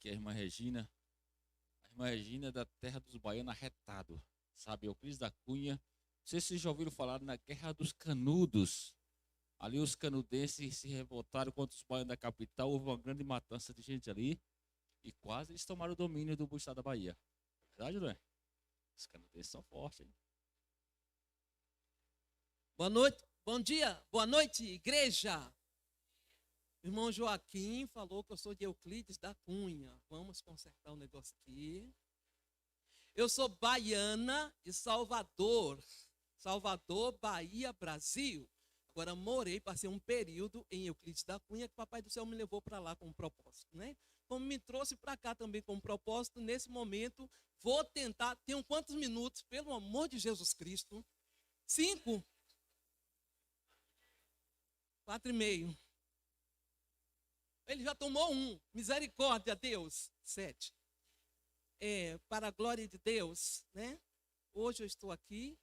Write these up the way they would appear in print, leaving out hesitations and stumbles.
aqui é a irmã Regina. A irmã Regina é da terra dos baianos arretado, sabe? Euclides da Cunha. Não sei se vocês já ouviram falar na Guerra dos Canudos. Ali os canudenses se revoltaram contra os baianos da capital. Houve uma grande matança de gente ali. E quase eles tomaram o domínio do estado da Bahia. Verdade, não é? Os canudenses são fortes, hein? Boa noite, bom dia, boa noite, igreja. O irmão Joaquim falou que eu sou de Euclides da Cunha. Vamos consertar o negócio aqui. Eu sou baiana de Salvador. Salvador, Bahia, Brasil. Agora passei um período em Euclides da Cunha, que o Papai do Céu me levou para lá com um propósito, né? Como me trouxe para cá também com um propósito, nesse momento, vou tentar. Tenho quantos minutos, pelo amor de Jesus Cristo? 5? 4,5. Ele já tomou 1. Misericórdia, Deus. 7. Para a glória de Deus, né? Hoje eu estou aqui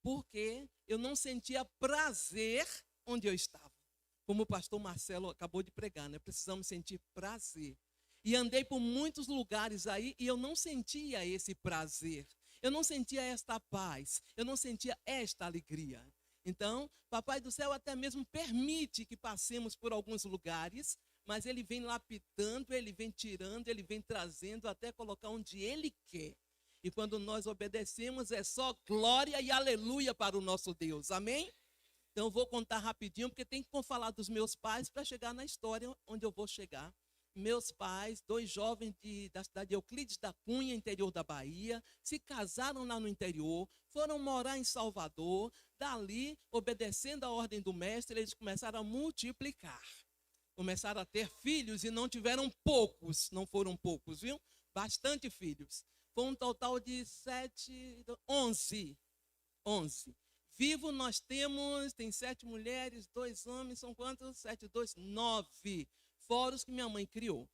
porque eu não sentia prazer onde eu estava. Como o pastor Marcelo acabou de pregar, né? Precisamos sentir prazer. E andei por muitos lugares aí e eu não sentia esse prazer. Eu não sentia esta paz. Eu não sentia esta alegria. Então, Papai do Céu até mesmo permite que passemos por alguns lugares, mas Ele vem lapidando, Ele vem tirando, Ele vem trazendo até colocar onde Ele quer. E quando nós obedecemos, é só glória e aleluia para o nosso Deus. Amém? Então, vou contar rapidinho, porque tem que falar dos meus pais para chegar na história onde eu vou chegar. Meus pais, 2 jovens da cidade de Euclides da Cunha, interior da Bahia, se casaram lá no interior, foram morar em Salvador. Dali, obedecendo a ordem do mestre, eles começaram a multiplicar. Começaram a ter filhos e não tiveram poucos, não foram poucos, viu? Bastante filhos. Foi um total de 11. Vivo nós tem 7 mulheres, 2 homens, são quantos? 7, 2, 9. Fora os que minha mãe criou.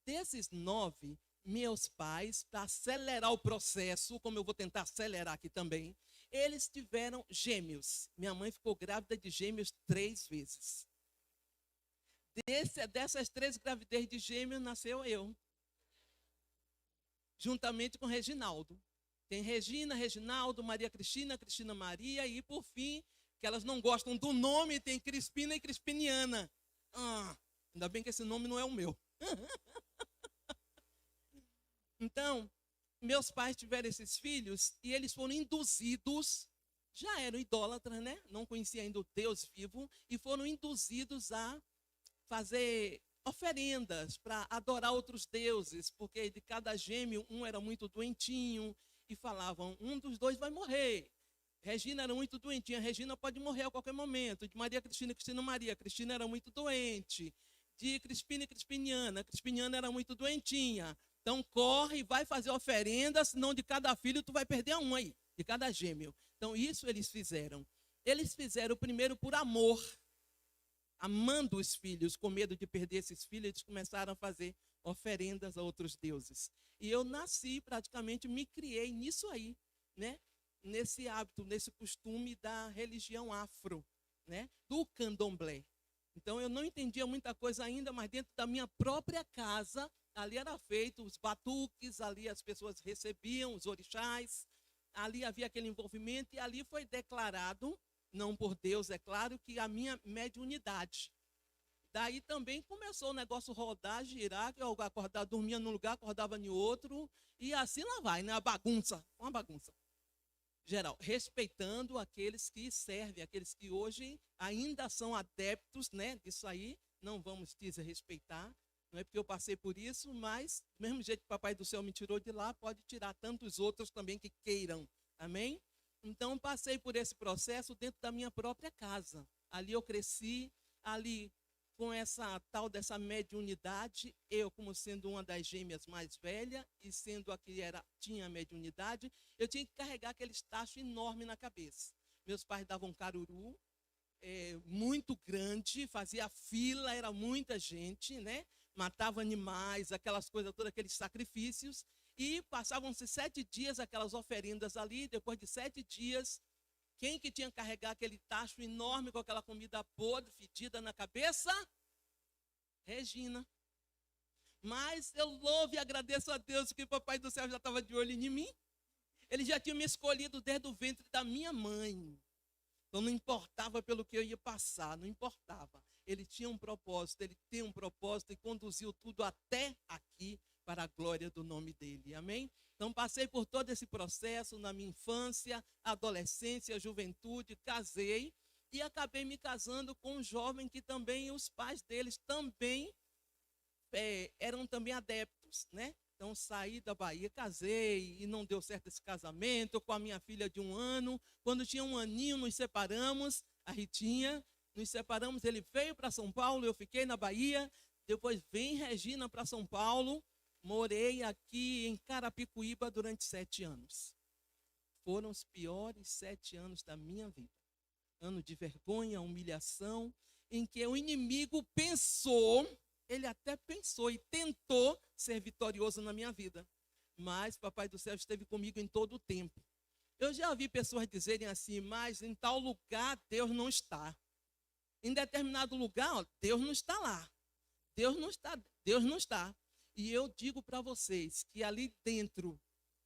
Desses 9, meus pais, para acelerar o processo, como eu vou tentar acelerar aqui também, eles tiveram gêmeos. Minha mãe ficou grávida de gêmeos 3 vezes. Dessas 3 gravidez de gêmeos, nasceu eu. Juntamente com Reginaldo. Tem Regina, Reginaldo, Maria Cristina, Cristina Maria e, por fim, que elas não gostam do nome, tem Crispina e Crispiniana. Ainda bem que esse nome não é o meu. Então, meus pais tiveram esses filhos e eles foram induzidos, já eram idólatras, né? Não conheciam ainda o Deus vivo, e foram induzidos a fazer oferendas para adorar outros deuses, porque de cada gêmeo um era muito doentinho e falavam, um dos 2 vai morrer. Regina era muito doentinha, Regina pode morrer a qualquer momento. De Maria Cristina, Cristina Maria, Cristina era muito doente. De Crispina e Crispiniana, Crispiniana era muito doentinha. Então corre e vai fazer oferenda, senão de cada filho tu vai perder um aí, de cada gêmeo. Então isso eles fizeram. Eles fizeram primeiro por amor, amando os filhos, com medo de perder esses filhos, eles começaram a fazer oferendas a outros deuses. E eu nasci, praticamente me criei nisso aí, né? Nesse hábito, nesse costume da religião afro, né? Do candomblé. Então eu não entendia muita coisa ainda, mas dentro da minha própria casa, ali era feito os batuques, ali as pessoas recebiam os orixás, ali havia aquele envolvimento e ali foi declarado, não por Deus, é claro, que a minha mediunidade. Daí também começou o negócio rodar, girar, que eu acordava, dormia num lugar, acordava em outro, e assim lá vai, né? Uma bagunça geral, respeitando aqueles que servem, aqueles que hoje ainda são adeptos, né? Disso aí, não vamos desrespeitar, não é porque eu passei por isso, mas do mesmo jeito que o Papai do Céu me tirou de lá, pode tirar tantos outros também que queiram, amém? Então, passei por esse processo dentro da minha própria casa. Ali eu cresci, ali com essa tal dessa mediunidade, eu como sendo uma das gêmeas mais velhas e sendo a que tinha mediunidade, eu tinha que carregar aquele tacho enorme na cabeça. Meus pais davam caruru, muito grande, fazia fila, era muita gente, né? Matava animais, aquelas coisas todas, aqueles sacrifícios, e passavam-se 7 dias aquelas oferendas ali. Depois de 7 dias, quem que tinha que carregar aquele tacho enorme com aquela comida podre, fedida na cabeça? Regina. Mas eu louvo e agradeço a Deus que o Papai do Céu já estava de olho em mim. Ele já tinha me escolhido desde o ventre da minha mãe. Então não importava pelo que eu ia passar, não importava. Ele tinha um propósito, ele tem um propósito e conduziu tudo até aqui para a glória do nome dele. Amém? Então passei por todo esse processo na minha infância, adolescência, juventude, casei e acabei me casando com um jovem que também os pais deles também eram também adeptos, né? Então saí da Bahia, casei e não deu certo esse casamento com a minha filha de 1 ano. Quando tinha 1 aninho, nos separamos, a Ritinha, nos separamos, ele veio para São Paulo, eu fiquei na Bahia, depois vem Regina para São Paulo, morei aqui em Carapicuíba durante 7 anos. Foram os piores 7 anos da minha vida. Ano de vergonha, humilhação, em que o inimigo pensou, ele até pensou e tentou ser vitorioso na minha vida. Mas Papai do Céu esteve comigo em todo o tempo. Eu já vi pessoas dizerem assim, mas em tal lugar Deus não está. Em determinado lugar, ó, Deus não está lá. Deus não está, Deus não está. E eu digo para vocês que ali dentro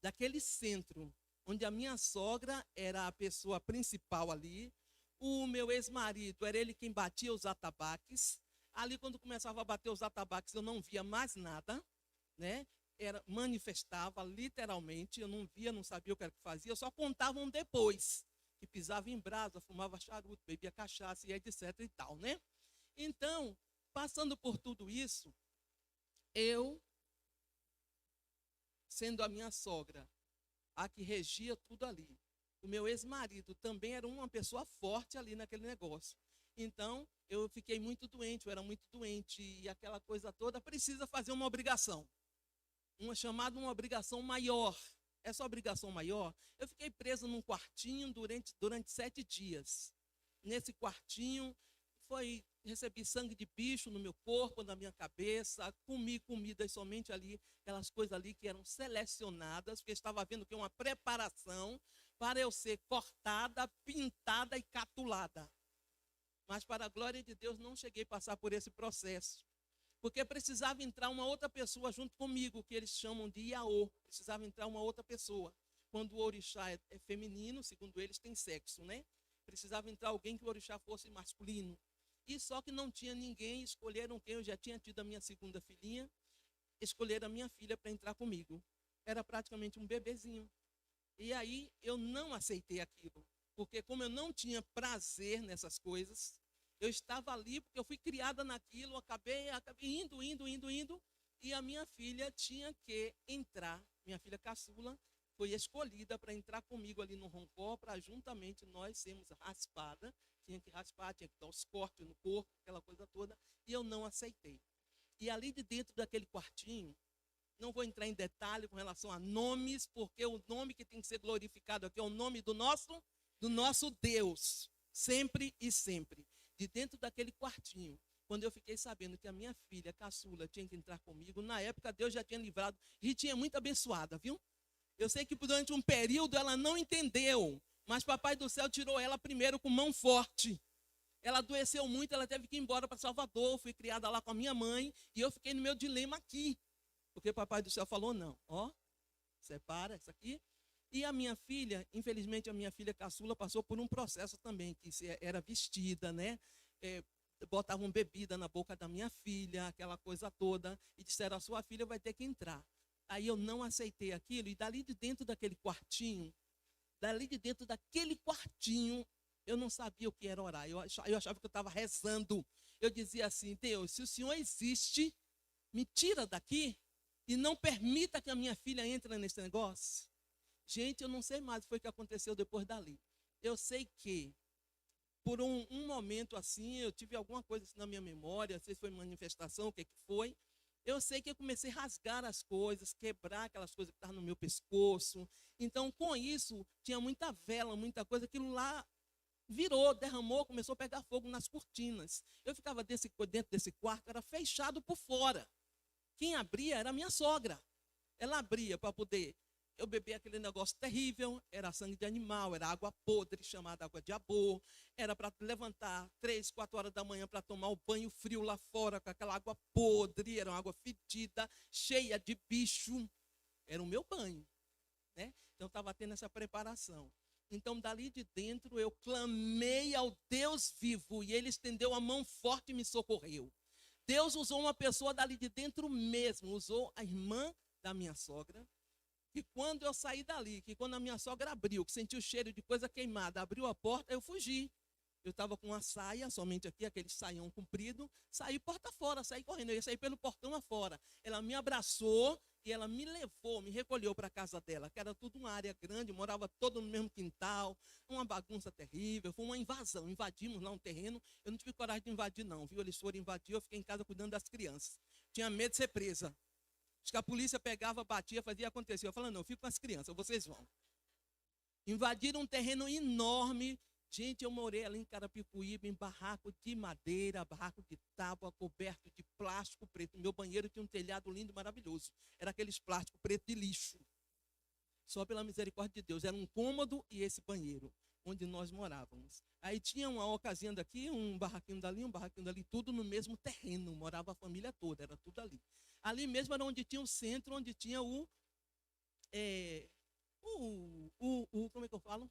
daquele centro, onde a minha sogra era a pessoa principal ali, o meu ex-marido era ele quem batia os atabaques. Ali, quando começava a bater os atabaques, eu não via mais nada, né? Manifestava literalmente, eu não via, não sabia o que era que fazia, eu só contava um depois, que pisava em brasa, fumava charuto, bebia cachaça e etc e tal, né? Então, passando por tudo isso, eu, sendo a minha sogra, a que regia tudo ali, o meu ex-marido também era uma pessoa forte ali naquele negócio. Então, eu fiquei muito doente, eu era muito doente, e aquela coisa toda precisa fazer uma obrigação. Chamada uma obrigação maior. Essa obrigação maior, eu fiquei presa num quartinho durante 7 dias. Nesse quartinho, recebi sangue de bicho no meu corpo, na minha cabeça, comi comidas somente ali, aquelas coisas ali que eram selecionadas, porque estava havendo uma preparação para eu ser cortada, pintada e catulada. Mas para a glória de Deus não cheguei a passar por esse processo. Porque precisava entrar uma outra pessoa junto comigo, que eles chamam de Iaô. Precisava entrar uma outra pessoa. Quando o orixá é feminino, segundo eles, tem sexo, né? Precisava entrar alguém que o orixá fosse masculino. E só que não tinha ninguém, escolheram quem? Eu já tinha tido a minha segunda filhinha, escolheram a minha filha para entrar comigo. Era praticamente um bebezinho. E aí eu não aceitei aquilo. Porque como eu não tinha prazer nessas coisas, eu estava ali porque eu fui criada naquilo, acabei indo, e a minha filha tinha que entrar, minha filha caçula, foi escolhida para entrar comigo ali no roncó, para juntamente nós sermos raspada, tinha que raspar, tinha que dar os cortes no corpo, aquela coisa toda, e eu não aceitei. E ali de dentro daquele quartinho, não vou entrar em detalhe com relação a nomes, porque o nome que tem que ser glorificado aqui é o nome do nosso Deus, sempre e sempre. De dentro daquele quartinho, quando eu fiquei sabendo que a minha filha caçula tinha que entrar comigo, na época Deus já tinha livrado, e tinha muito abençoada, viu? Eu sei que durante um período ela não entendeu, mas Papai do Céu tirou ela primeiro com mão forte. Ela adoeceu muito, ela teve que ir embora para Salvador, fui criada lá com a minha mãe, e eu fiquei no meu dilema aqui, porque Papai do Céu falou, não, ó, separa isso aqui. E a minha filha, infelizmente a minha filha caçula passou por um processo também, que era vestida, né? Botavam bebida na boca da minha filha, aquela coisa toda, e disseram, a sua filha vai ter que entrar. Aí eu não aceitei aquilo, e dali de dentro daquele quartinho, eu não sabia o que era orar, eu achava que eu estava rezando. Eu dizia assim, Deus, se o Senhor existe, me tira daqui e não permita que a minha filha entre nesse negócio. Gente, eu não sei mais o que foi que aconteceu depois dali. Eu sei que, por um momento assim, eu tive alguma coisa assim na minha memória, não sei se foi manifestação, o que foi. Eu sei que eu comecei a rasgar as coisas, quebrar aquelas coisas que estavam no meu pescoço. Então, com isso, tinha muita vela, muita coisa, aquilo lá virou, derramou, começou a pegar fogo nas cortinas. Eu ficava dentro desse quarto, era fechado por fora. Quem abria era a minha sogra. Ela abria para poder eu bebi aquele negócio terrível, era sangue de animal, era água podre, chamada água de abor, era para levantar 3, 4 horas da manhã para tomar o banho frio lá fora, com aquela água podre, era uma água fedida, cheia de bicho, era o meu banho, né? Então, estava tendo essa preparação. Então, dali de dentro, eu clamei ao Deus vivo, e Ele estendeu a mão forte e me socorreu. Deus usou uma pessoa dali de dentro mesmo, usou a irmã da minha sogra, que quando eu saí dali, que quando a minha sogra abriu, que senti o cheiro de coisa queimada, abriu a porta, eu fugi. Eu estava com uma saia, somente aqui, aquele saião comprido, saí porta fora, saí correndo, eu ia sair pelo portão afora. Ela me abraçou e ela me levou, me recolheu para a casa dela, que era tudo uma área grande, morava todo no mesmo quintal, uma bagunça terrível, foi uma invasão, invadimos lá um terreno, eu não tive coragem de invadir não, viu? Eles foram invadir, eu fiquei em casa cuidando das crianças. Tinha medo de ser presa. Acho que a polícia pegava, batia, fazia acontecer. Eu falava, não, eu fico com as crianças, vocês vão. Invadiram um terreno enorme. Gente, eu morei ali em Carapicuíba, em barraco de madeira, barraco de tábua, coberto de plástico preto. Meu banheiro tinha um telhado lindo, maravilhoso. Era aqueles plásticos preto de lixo. Só pela misericórdia de Deus. Era um cômodo e esse banheiro, onde nós morávamos. Aí tinha uma ocasião daqui, um barraquinho dali, tudo no mesmo terreno. Morava a família toda, era tudo ali. Ali mesmo era onde tinha o centro, onde tinha como é que eu falo?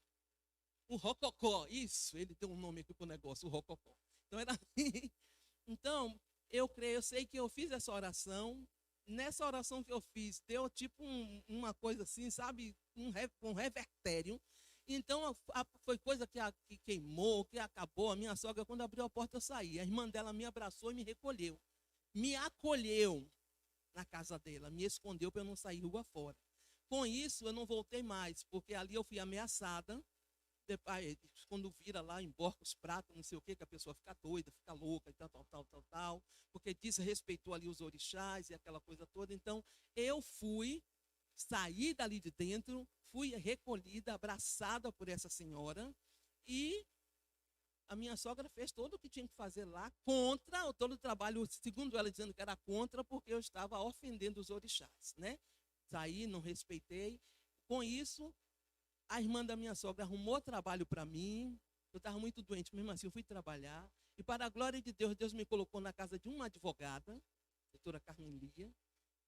O Rococó, isso, ele tem um nome aqui para o negócio, o Rococó. Então, era assim. Então, eu creio, eu sei que eu fiz essa oração. Nessa oração que eu fiz, deu tipo uma coisa assim, sabe? Um revertério. Então, foi coisa que queimou, que acabou. A minha sogra, quando abriu a porta, eu saí. A irmã dela me abraçou e me recolheu. Me acolheu na casa dela, me escondeu para eu não sair rua fora. Com isso, eu não voltei mais, porque ali eu fui ameaçada. Depois, quando vira lá, emborca os pratos, não sei o que a pessoa fica doida, fica louca e tal, porque desrespeitou ali os orixás e aquela coisa toda. Então, eu saí dali de dentro, fui recolhida, abraçada por essa senhora, e a minha sogra fez todo o que tinha que fazer lá, contra todo o trabalho, segundo ela dizendo que era contra, porque eu estava ofendendo os orixás, né? Saí, não respeitei. Com isso, a irmã da minha sogra arrumou trabalho para mim. Eu estava muito doente, mesmo assim eu fui trabalhar. E para a glória de Deus, Deus me colocou na casa de uma advogada, doutora Carmen Lia.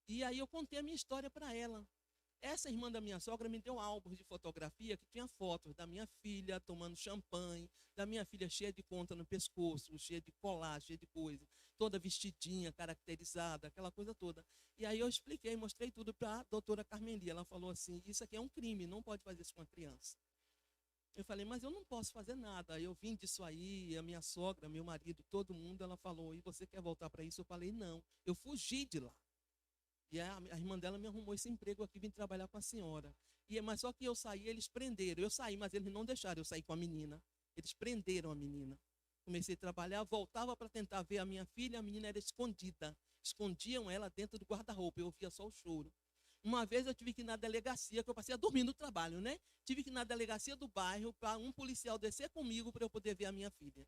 E aí eu contei a minha história para ela. Essa irmã da minha sogra me deu álbuns de fotografia que tinha fotos da minha filha tomando champanhe, da minha filha cheia de conta no pescoço, cheia de colar, cheia de coisa, toda vestidinha, caracterizada, aquela coisa toda. E aí eu expliquei, mostrei tudo para a doutora Carmen Lia. Ela falou assim, isso aqui é um crime, não pode fazer isso com uma criança. Eu falei, mas eu não posso fazer nada. Eu vim disso aí, a minha sogra, meu marido, todo mundo, ela falou, e você quer voltar para isso? Eu falei, não, eu fugi de lá. E a irmã dela me arrumou esse emprego aqui, vim trabalhar com a senhora. Mas só que eu saí, eles prenderam. Eu saí, mas eles não deixaram eu sair com a menina. Eles prenderam a menina. Comecei a trabalhar, voltava para tentar ver a minha filha, a menina era escondida. Escondiam ela dentro do guarda-roupa, eu ouvia só o choro. Uma vez eu tive que ir na delegacia, que eu passei a dormir no trabalho, né? Tive que ir na delegacia do bairro para um policial descer comigo para eu poder ver a minha filha.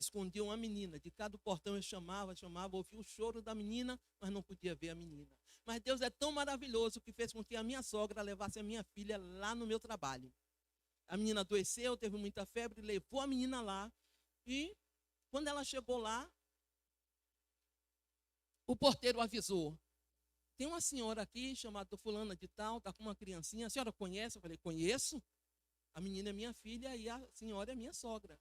Escondiam a menina, de cada portão eu chamava, ouvia o choro da menina, mas não podia ver a menina. Mas Deus é tão maravilhoso que fez com que a minha sogra levasse a minha filha lá no meu trabalho. A menina adoeceu, teve muita febre, levou a menina lá. E quando ela chegou lá, o porteiro avisou. Tem uma senhora aqui chamada fulana de tal, está com uma criancinha. A senhora conhece? Eu falei, conheço. A menina é minha filha e a senhora é minha sogra.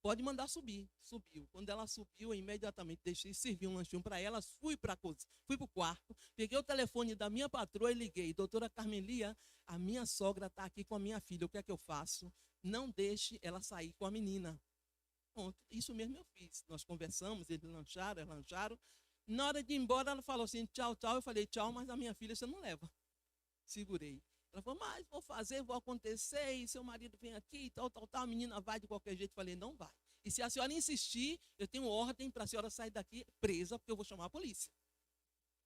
Pode mandar subir. Subiu. Quando ela subiu, eu imediatamente deixei servir um lanchinho para ela, fui para o quarto, peguei o telefone da minha patroa e liguei. Doutora Carmen Lia, a minha sogra está aqui com a minha filha, o que é que eu faço? Não deixe ela sair com a menina. Pronto, isso mesmo eu fiz. Nós conversamos, eles lancharam. Na hora de ir embora, ela falou assim, tchau, tchau. Eu falei, tchau, mas a minha filha você não leva. Segurei. Ela falou, mas vou fazer, vou acontecer, e seu marido vem aqui, e tal, a menina vai de qualquer jeito. Eu falei, não vai. E se a senhora insistir, eu tenho ordem para a senhora sair daqui presa, porque eu vou chamar a polícia.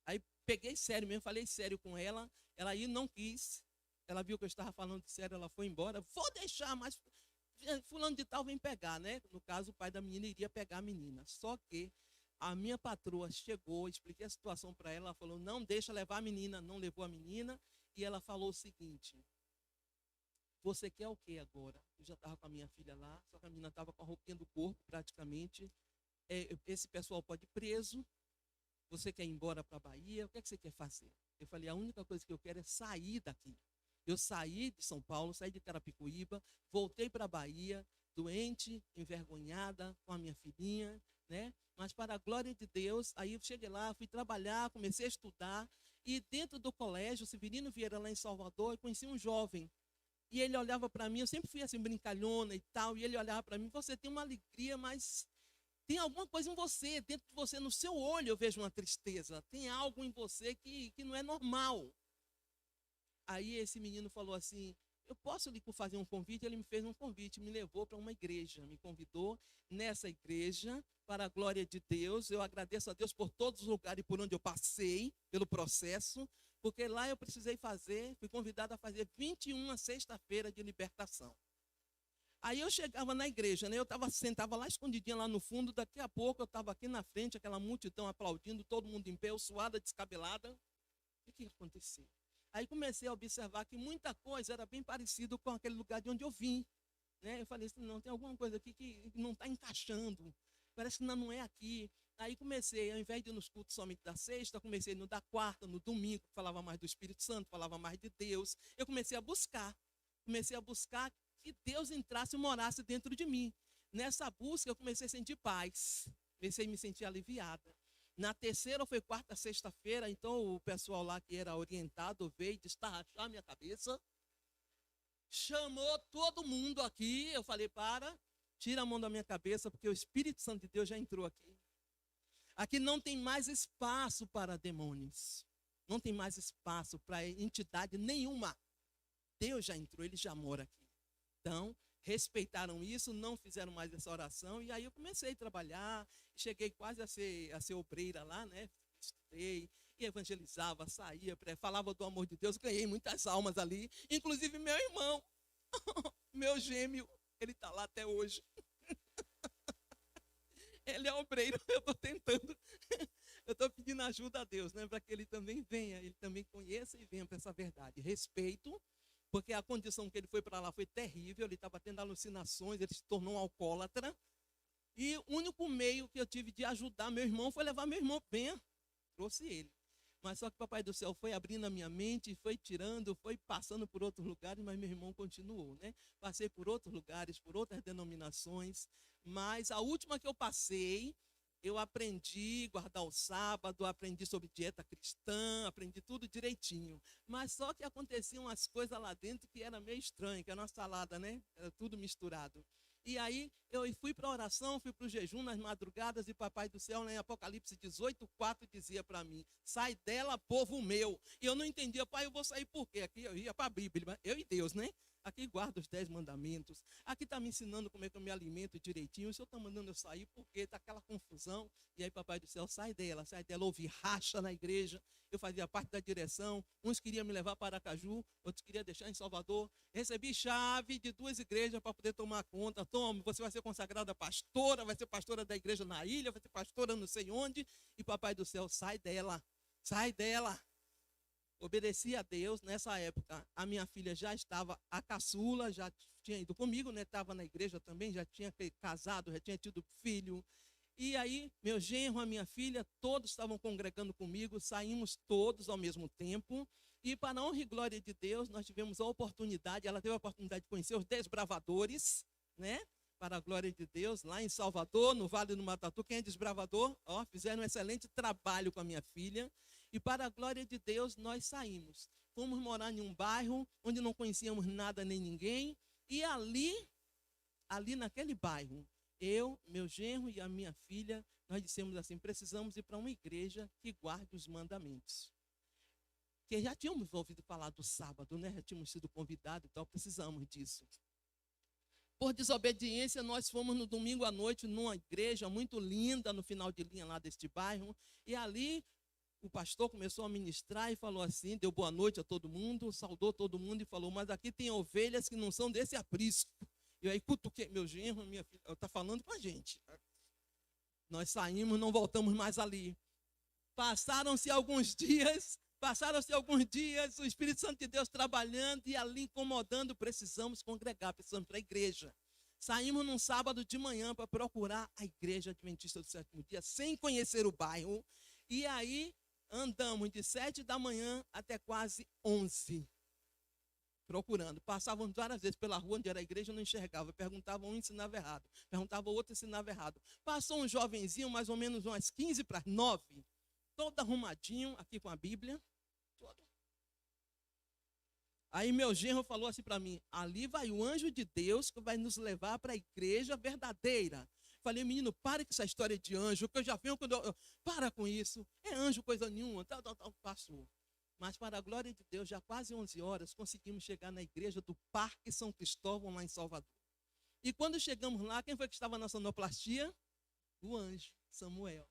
Aí peguei sério mesmo, falei sério com ela, ela aí não quis, ela viu que eu estava falando sério, ela foi embora, vou deixar, mas fulano de tal vem pegar, né? No caso, o pai da menina iria pegar a menina. Só que a minha patroa chegou, expliquei a situação para ela, ela falou, não deixa levar a menina, não levou a menina. E ela falou o seguinte: você quer o que agora? Eu já estava com a minha filha lá, só que a menina estava com a roupinha do corpo, praticamente. Esse pessoal pode ir preso. Você quer ir embora para a Bahia? O que é que você quer fazer? Eu falei, a única coisa que eu quero é sair daqui. Eu saí de São Paulo, saí de Carapicuíba, voltei para a Bahia, doente, envergonhada, com a minha filhinha, né? Mas para a glória de Deus, aí eu cheguei lá, fui trabalhar, comecei a estudar, e dentro do colégio, o Severino Vieira, lá em Salvador, eu conheci um jovem, e ele olhava para mim, eu sempre fui assim, brincalhona e tal, e ele olhava para mim, você tem uma alegria, mas tem alguma coisa em você, dentro de você, no seu olho eu vejo uma tristeza, tem algo em você que não é normal. Aí esse menino falou assim, eu posso lhe fazer um convite? Ele me fez um convite, me levou para uma igreja, me convidou nessa igreja, para a glória de Deus. Eu agradeço a Deus por todos os lugares por onde eu passei, pelo processo, porque lá eu precisei fazer, fui convidado a fazer 21 sexta-feira de libertação. Aí eu chegava na igreja, né? Eu sentava lá escondidinha lá no fundo, daqui a pouco eu estava aqui na frente, aquela multidão aplaudindo, todo mundo em pé, eu suada, descabelada. O que aconteceu? Aí comecei a observar que muita coisa era bem parecido com aquele lugar de onde eu vim, né? Eu falei assim, não, tem alguma coisa aqui que não está encaixando, parece que não é aqui. Aí comecei, ao invés de ir nos cultos somente da sexta, comecei no da quarta, no domingo, falava mais do Espírito Santo, falava mais de Deus. Eu comecei a buscar que Deus entrasse e morasse dentro de mim. Nessa busca eu comecei a sentir paz, comecei a me sentir aliviada. Na terceira ou foi quarta, sexta-feira, então o pessoal lá que era orientado veio destarrachar a minha cabeça, chamou todo mundo aqui, eu falei, tira a mão da minha cabeça, porque o Espírito Santo de Deus já entrou aqui. Aqui não tem mais espaço para demônios, não tem mais espaço para entidade nenhuma. Deus já entrou, ele já mora aqui. Então, respeitaram isso, não fizeram mais essa oração, e aí eu comecei a trabalhar, cheguei quase a ser obreira lá, né? Estudei, e evangelizava, saía, falava do amor de Deus, ganhei muitas almas ali, inclusive meu irmão, meu gêmeo, ele está lá até hoje. Ele é obreiro, eu estou tentando, eu estou pedindo ajuda a Deus, né? Para que ele também venha, ele também conheça e venha para essa verdade. Respeito, porque a condição que ele foi para lá foi terrível, ele estava tendo alucinações, ele se tornou um alcoólatra, e o único meio que eu tive de ajudar meu irmão foi levar meu irmão bem, trouxe ele. Mas só que o Papai do Céu foi abrindo a minha mente, foi tirando, foi passando por outros lugares, mas meu irmão continuou, né? Passei por outros lugares, por outras denominações, mas a última que eu passei, eu aprendi a guardar o sábado, aprendi sobre dieta cristã, aprendi tudo direitinho. Mas só que aconteciam umas coisas lá dentro que era meio estranho, que era uma salada, né? Era tudo misturado. E aí eu fui para a oração, fui para o jejum nas madrugadas, e Papai do Céu, em Apocalipse 18:4, dizia para mim, sai dela, povo meu. E eu não entendia, pai, eu vou sair por quê? Aqui eu ia para a Bíblia, eu e Deus, né? Aqui guardo os 10 mandamentos. Aqui está me ensinando como é que eu me alimento direitinho. O Senhor está mandando eu sair porque está aquela confusão. E aí, Papai do Céu, sai dela. Houve racha na igreja. Eu fazia parte da direção. Uns queriam me levar para Aracaju, outros queriam deixar em Salvador. Recebi chave de 2 igrejas para poder tomar conta. Toma, você vai ser consagrada pastora, vai ser pastora da igreja na ilha, vai ser pastora não sei onde. E Papai do Céu, sai dela. Sai dela. Obedeci a Deus. Nessa época, a minha filha já estava, a caçula, já tinha ido comigo, né? Estava na igreja também, já tinha casado, já tinha tido filho. E aí, meu genro, a minha filha, todos estavam congregando comigo, saímos todos ao mesmo tempo. E para a honra e glória de Deus, nós tivemos a oportunidade, ela teve a oportunidade de conhecer os desbravadores, né? Para a glória de Deus, lá em Salvador, no Vale do Matatu. Quem é desbravador? Fizeram um excelente trabalho com a minha filha. E para a glória de Deus, nós saímos. Fomos morar em um bairro onde não conhecíamos nada nem ninguém. E ali naquele bairro, eu, meu genro e a minha filha, nós dissemos assim, precisamos ir para uma igreja que guarde os mandamentos. Porque já tínhamos ouvido falar do sábado, né? Já tínhamos sido convidados, então precisamos disso. Por desobediência, nós fomos no domingo à noite numa igreja muito linda, no final de linha lá deste bairro. E ali o pastor começou a ministrar e falou assim, deu boa noite a todo mundo, saudou todo mundo e falou, mas aqui tem ovelhas que não são desse aprisco. E aí, cutuquei meu genro, minha filha, está falando com a gente. Nós saímos, não voltamos mais ali. Passaram-se alguns dias, Passaram-se alguns dias, o Espírito Santo de Deus trabalhando e ali incomodando, precisamos congregar, precisamos ir para a igreja. Saímos num sábado de manhã para procurar a igreja adventista do sétimo dia, sem conhecer o bairro. E aí andamos de 7 da manhã até quase 11, procurando. Passávamos várias vezes pela rua onde era a igreja, não enxergava. Perguntava um, ensinava errado. Perguntava o outro, ensinava errado. Passou um jovenzinho, mais ou menos umas 15 para 9, todo arrumadinho, aqui com a Bíblia. Todo. Aí meu genro falou assim para mim, ali vai o anjo de Deus que vai nos levar para a igreja verdadeira. Falei, menino, pare com essa história de anjo, que eu já venho quando para com isso. É anjo coisa nenhuma, tal, passou. Mas para a glória de Deus, já quase 11 horas, conseguimos chegar na igreja do Parque São Cristóvão, lá em Salvador. E quando chegamos lá, quem foi que estava na sonoplastia? O anjo, Samuel.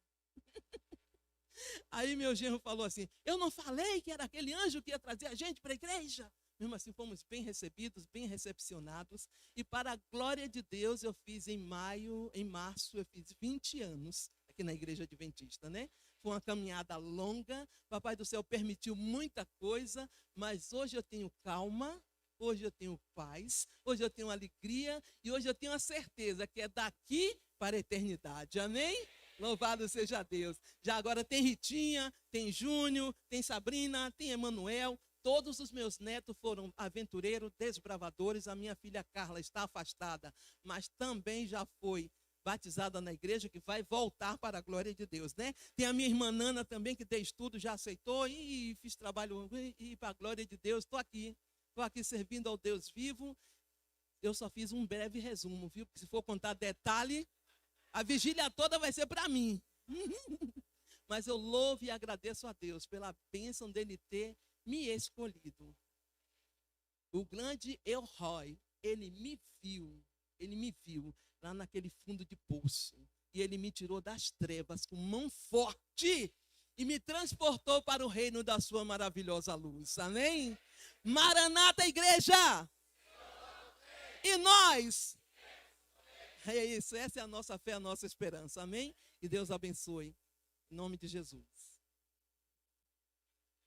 Aí meu genro falou assim, eu não falei que era aquele anjo que ia trazer a gente para a igreja? Mesmo assim, fomos bem recebidos, bem recepcionados. E para a glória de Deus, eu fiz em março, eu fiz 20 anos aqui na igreja adventista, né? Foi uma caminhada longa. Papai do céu permitiu muita coisa, mas hoje eu tenho calma, hoje eu tenho paz, hoje eu tenho alegria e hoje eu tenho a certeza que é daqui para a eternidade. Amém? Louvado seja Deus. Já agora tem Ritinha, tem Júnior, tem Sabrina, tem Emanuel. Todos os meus netos foram aventureiros, desbravadores. A minha filha Carla está afastada, mas também já foi batizada na igreja, que vai voltar para a glória de Deus, né? Tem a minha irmã Nana também, que tem estudo, já aceitou, e fiz trabalho, e para a glória de Deus, estou aqui servindo ao Deus vivo. Eu só fiz um breve resumo, viu? Porque se for contar detalhe, a vigília toda vai ser para mim. Mas eu louvo e agradeço a Deus pela bênção dele ter me escolhido. O grande Elroy, ele me viu lá naquele fundo de poço. E ele me tirou das trevas com mão forte e me transportou para o reino da sua maravilhosa luz. Amém? Maranata, igreja! E nós? É isso, essa é a nossa fé, a nossa esperança. Amém? E Deus abençoe. Em nome de Jesus.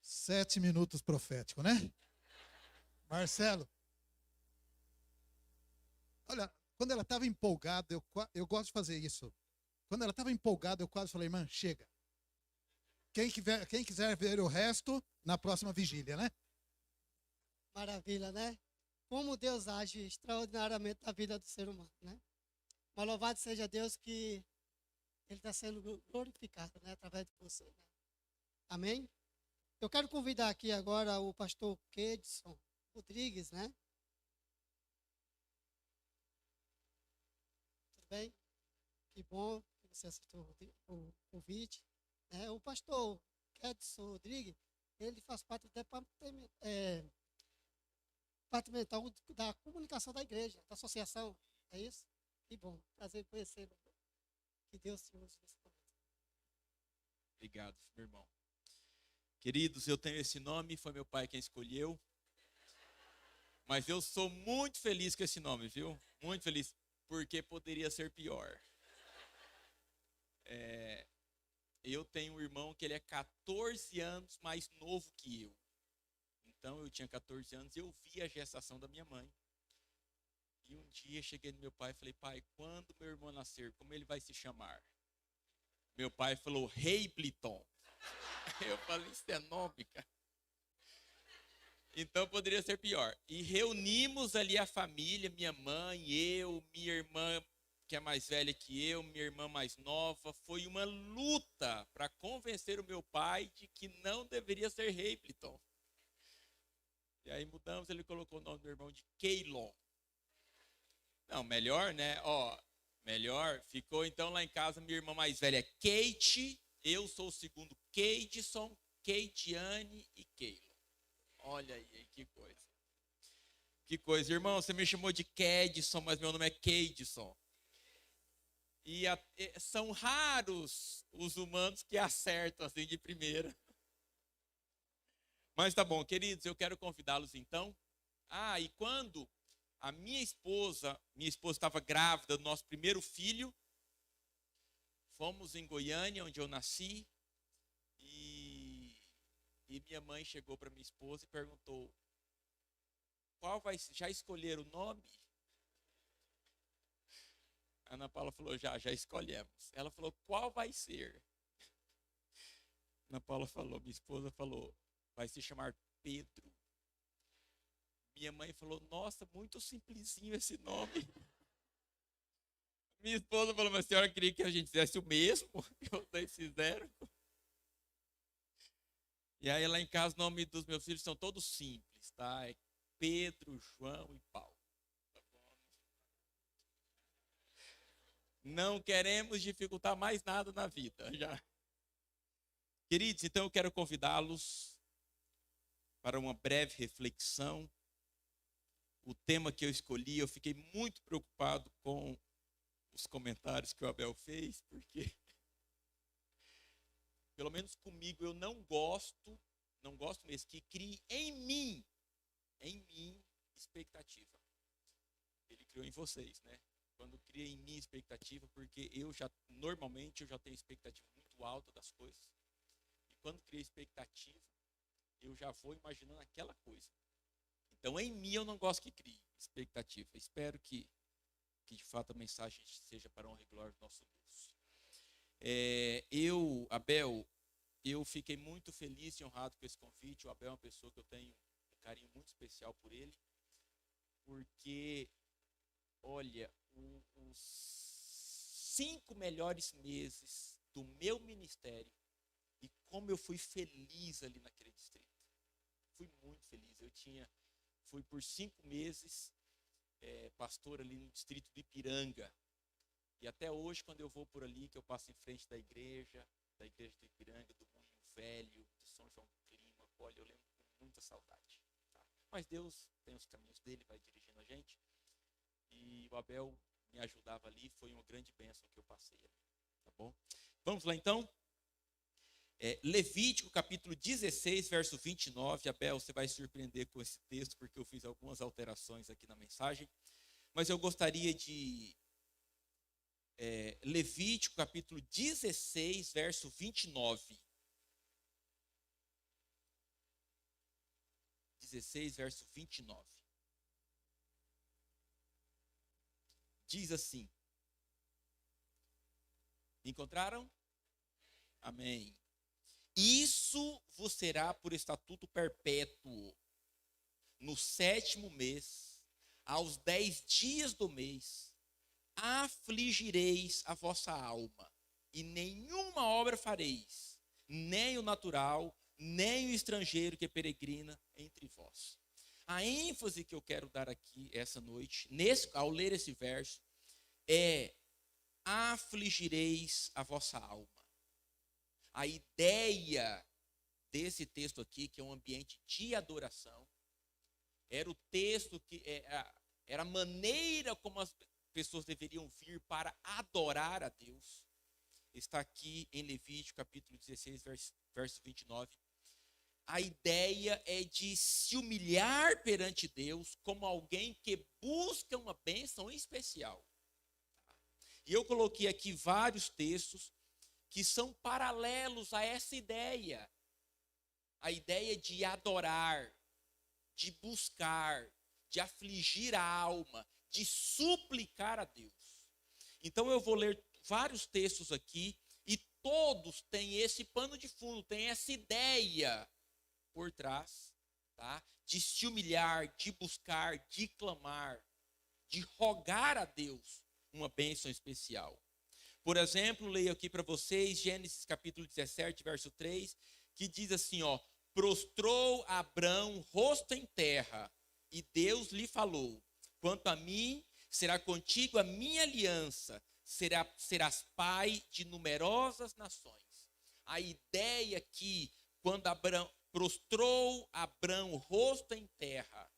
7 minutos profético, né? Marcelo. Olha, quando ela estava empolgada, eu gosto de fazer isso. Quando ela estava empolgada, eu quase falei, irmã, chega. Quem quiser ver o resto, na próxima vigília, né? Maravilha, né? Como Deus age extraordinariamente na vida do ser humano, né? Mas louvado seja Deus que Ele está sendo glorificado, né? Através de você, né? Amém? Eu quero convidar aqui agora o pastor Kedson Rodrigues, né? Tudo bem? Que bom que você aceitou o convite. Né? O pastor Kedson Rodrigues, ele faz parte do departamental da comunicação da igreja, da associação. É isso? Que bom. Prazer em conhecê-lo. Que Deus te use nesse momento. Obrigado, meu irmão. Queridos, eu tenho esse nome, foi meu pai quem escolheu. Mas eu sou muito feliz com esse nome, viu? Muito feliz, porque poderia ser pior. Eu tenho um irmão que ele é 14 anos mais novo que eu. Então, eu tinha 14 anos e eu vi a gestação da minha mãe. E um dia cheguei no meu pai e falei, pai, quando meu irmão nascer, como ele vai se chamar? Meu pai falou, Heibliton. Eu falei, isso é nome, cara. Então poderia ser pior. E reunimos ali a família, minha mãe, eu, minha irmã, que é mais velha que eu, minha irmã mais nova. Foi uma luta para convencer o meu pai de que não deveria ser Heibliton. E aí mudamos, ele colocou o nome do meu irmão de Keilon. Não, melhor, né? Melhor. Ficou então lá em casa, minha irmã mais velha é Kate, eu sou o segundo Keidson, Keitiane e Keilon. Olha aí, que coisa. Que coisa. Irmão, você me chamou de Kedson, mas meu nome é Keidson. E são raros os humanos que acertam assim de primeira. Mas tá bom, queridos, eu quero convidá-los então. E quando a minha esposa estava grávida do nosso primeiro filho, fomos em Goiânia, onde eu nasci, e E minha mãe chegou para minha esposa e perguntou: já escolheram o nome? A Ana Paula falou: já escolhemos. Ela falou: qual vai ser? Ana Paula falou, minha esposa falou: vai se chamar Pedro. Minha mãe falou: nossa, muito simplesinho esse nome. Minha esposa falou: mas a senhora queria que a gente fizesse o mesmo que vocês fizeram? E aí lá em casa o nome dos meus filhos são todos simples, tá? É Pedro, João e Paulo. Tá bom? Não queremos dificultar mais nada na vida. Já. Queridos, então eu quero convidá-los para uma breve reflexão. O tema que eu escolhi, eu fiquei muito preocupado com os comentários que o Abel fez, porque, pelo menos comigo, eu não gosto mesmo, que crie em mim, expectativa. Ele criou em vocês, né? Quando cria em mim expectativa, porque normalmente eu já tenho expectativa muito alta das coisas. E quando cria expectativa, eu já vou imaginando aquela coisa. Então, em mim, eu não gosto que crie expectativa. Espero que de fato a mensagem seja para a honra e glória do nosso Deus. Abel, eu fiquei muito feliz e honrado com esse convite. O Abel é uma pessoa que eu tenho um carinho muito especial por ele, porque, olha, os 5 melhores meses do meu ministério, e como eu fui feliz ali naquele distrito. Fui muito feliz. Fui por 5 meses pastor ali no distrito de Ipiranga. E até hoje, quando eu vou por ali, que eu passo em frente da igreja do Ipiranga, do Moinho Velho, de São João do Clima, olha, eu lembro com muita saudade. Tá? Mas Deus tem os caminhos dele, vai dirigindo a gente. E o Abel me ajudava ali, foi uma grande bênção que eu passei ali. Tá bom? Vamos lá então? Levítico capítulo 16, verso 29. Abel, você vai se surpreender com esse texto, porque eu fiz algumas alterações aqui na mensagem. Mas eu gostaria de Levítico capítulo 16, verso 29. 16, verso 29. Diz assim. Encontraram? Amém. Isso vos será por estatuto perpétuo. No 7º mês, aos 10 dias do mês, afligireis a vossa alma, e nenhuma obra fareis, nem o natural, nem o estrangeiro que peregrina entre vós. A ênfase que eu quero dar aqui essa noite, ao ler esse verso, é: afligireis a vossa alma. A ideia desse texto aqui, que é um ambiente de adoração, era o texto que era a maneira como as pessoas deveriam vir para adorar a Deus. Está aqui em Levítico capítulo 16, verso 29. A ideia é de se humilhar perante Deus como alguém que busca uma bênção especial. E eu coloquei aqui vários textos que são paralelos a essa ideia. A ideia de adorar, de buscar, de afligir a alma, de suplicar a Deus. Então eu vou ler vários textos aqui e todos têm esse pano de fundo, têm essa ideia por trás, tá? De se humilhar, de buscar, de clamar, de rogar a Deus uma bênção especial. Por exemplo, leio aqui para vocês Gênesis capítulo 17, verso 3, que diz assim, ó: prostrou Abrão rosto em terra, e Deus lhe falou: quanto a mim, será contigo a minha aliança, serás pai de numerosas nações. A ideia que quando prostrou Abrão rosto em terra,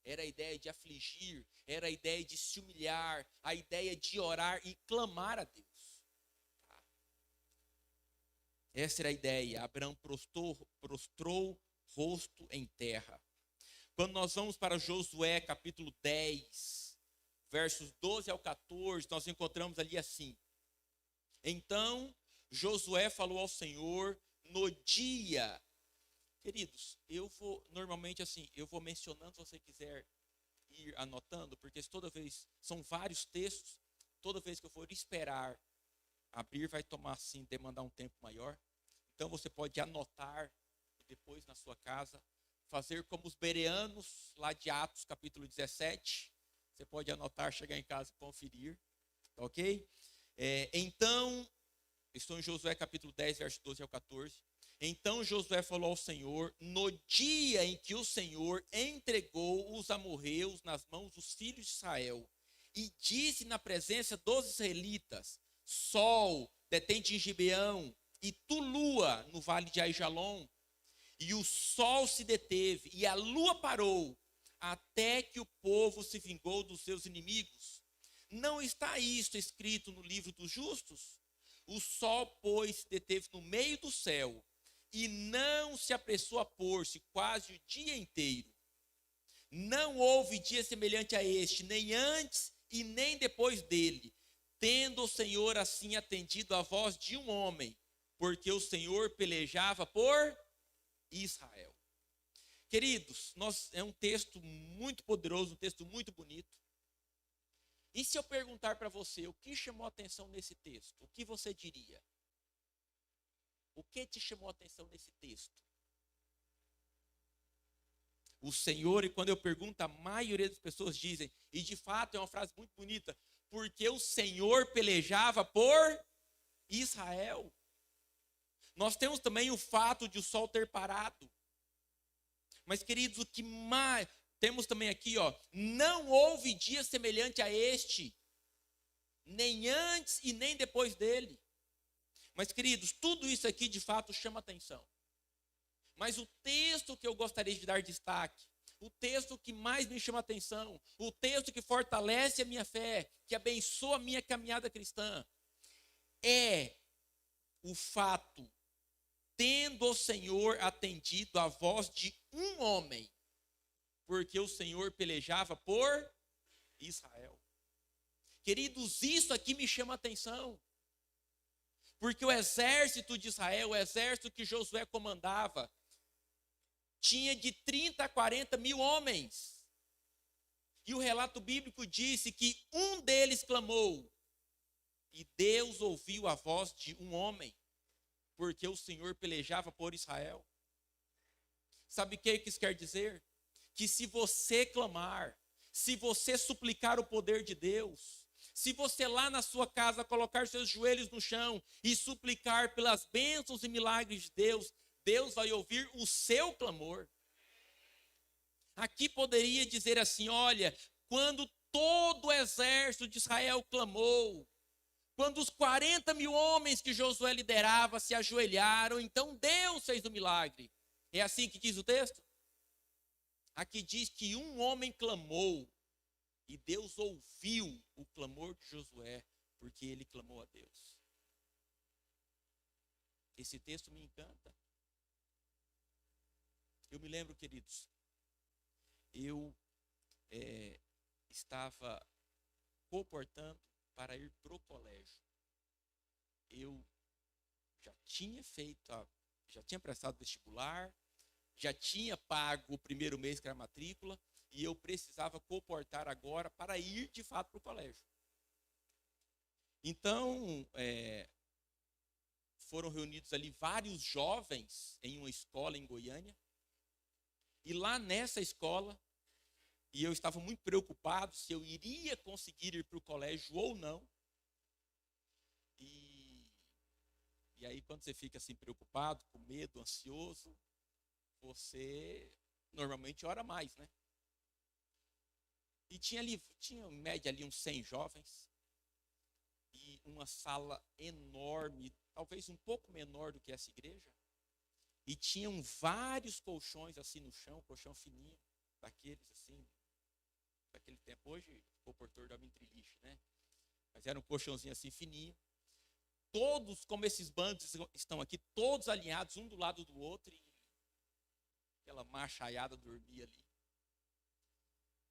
era a ideia de afligir, era a ideia de se humilhar, a ideia de orar e clamar a Deus. Essa era a ideia. Abraão prostrou rosto em terra. Quando nós vamos para Josué capítulo 10, versos 12 ao 14, nós encontramos ali assim: então Josué falou ao Senhor no dia Queridos, normalmente assim, eu vou mencionando, se você quiser ir anotando, porque toda vez, são vários textos, toda vez que eu for esperar abrir, vai tomar assim, demandar um tempo maior. Então você pode anotar e depois na sua casa, fazer como os bereanos, lá de Atos capítulo 17, você pode anotar, chegar em casa e conferir, tá ok? Então, estou em Josué capítulo 10, verso 12 ao 14. Então Josué falou ao Senhor, no dia em que o Senhor entregou os amorreus nas mãos dos filhos de Israel, e disse na presença dos israelitas, Sol, detente em Gibeão, e tu, lua, no vale de Aijalon. E o sol se deteve, e a lua parou, até que o povo se vingou dos seus inimigos. Não está isto escrito no livro dos justos? O sol, pois, se deteve no meio do céu, e não se apressou a pôr-se quase o dia inteiro. Não houve dia semelhante a este, nem antes e nem depois dele, tendo o Senhor assim atendido a voz de um homem, porque o Senhor pelejava por Israel. Queridos, é um texto muito poderoso, um texto muito bonito. E se eu perguntar para você, o que chamou a atenção nesse texto? O que você diria? O que te chamou a atenção nesse texto? O Senhor, e quando eu pergunto, a maioria das pessoas dizem, e de fato é uma frase muito bonita, porque o Senhor pelejava por Israel. Nós temos também o fato de o sol ter parado. Mas, queridos, o que mais... Temos também aqui, não houve dia semelhante a este, nem antes e nem depois dele. Mas, queridos, tudo isso aqui de fato chama atenção. Mas o texto que eu gostaria de dar destaque, o texto que mais me chama atenção, o texto que fortalece a minha fé, que abençoa a minha caminhada cristã, é o fato, tendo o Senhor atendido a voz de um homem, porque o Senhor pelejava por Israel. Queridos, isso aqui me chama atenção. Porque o exército de Israel, o exército que Josué comandava, tinha de 30 a 40 mil homens. E o relato bíblico disse que um deles clamou, e Deus ouviu a voz de um homem, porque o Senhor pelejava por Israel. Sabe o que isso quer dizer? Que se você clamar, se você suplicar o poder de Deus, se você lá na sua casa colocar seus joelhos no chão e suplicar pelas bênçãos e milagres de Deus, Deus vai ouvir o seu clamor. Aqui poderia dizer assim, olha, quando todo o exército de Israel clamou, quando os 40 mil homens que Josué liderava se ajoelharam, então Deus fez o milagre. É assim que diz o texto? Aqui diz que um homem clamou e Deus ouviu o clamor de Josué, porque ele clamou a Deus. Esse texto me encanta. Eu me lembro, queridos, eu estava comportando para ir para o colégio. Eu já tinha já tinha prestado vestibular, já tinha pago o primeiro mês que era a matrícula, e eu precisava comportar agora para ir de fato para o colégio. Então, foram reunidos ali vários jovens em uma escola em Goiânia, e lá nessa escola, e eu estava muito preocupado se eu iria conseguir ir para o colégio ou não. E aí, quando você fica assim preocupado, com medo, ansioso, você normalmente ora mais, né? E tinha em média ali uns 100 jovens, e uma sala enorme, talvez um pouco menor do que essa igreja, e tinham vários colchões assim no chão, colchão fininho, daqueles assim, daquele tempo. Hoje o portador dorme em triliche, né? Mas era um colchãozinho assim fininho. Todos, como esses bancos estão aqui, todos alinhados, um do lado do outro, e aquela machaiada dormia ali.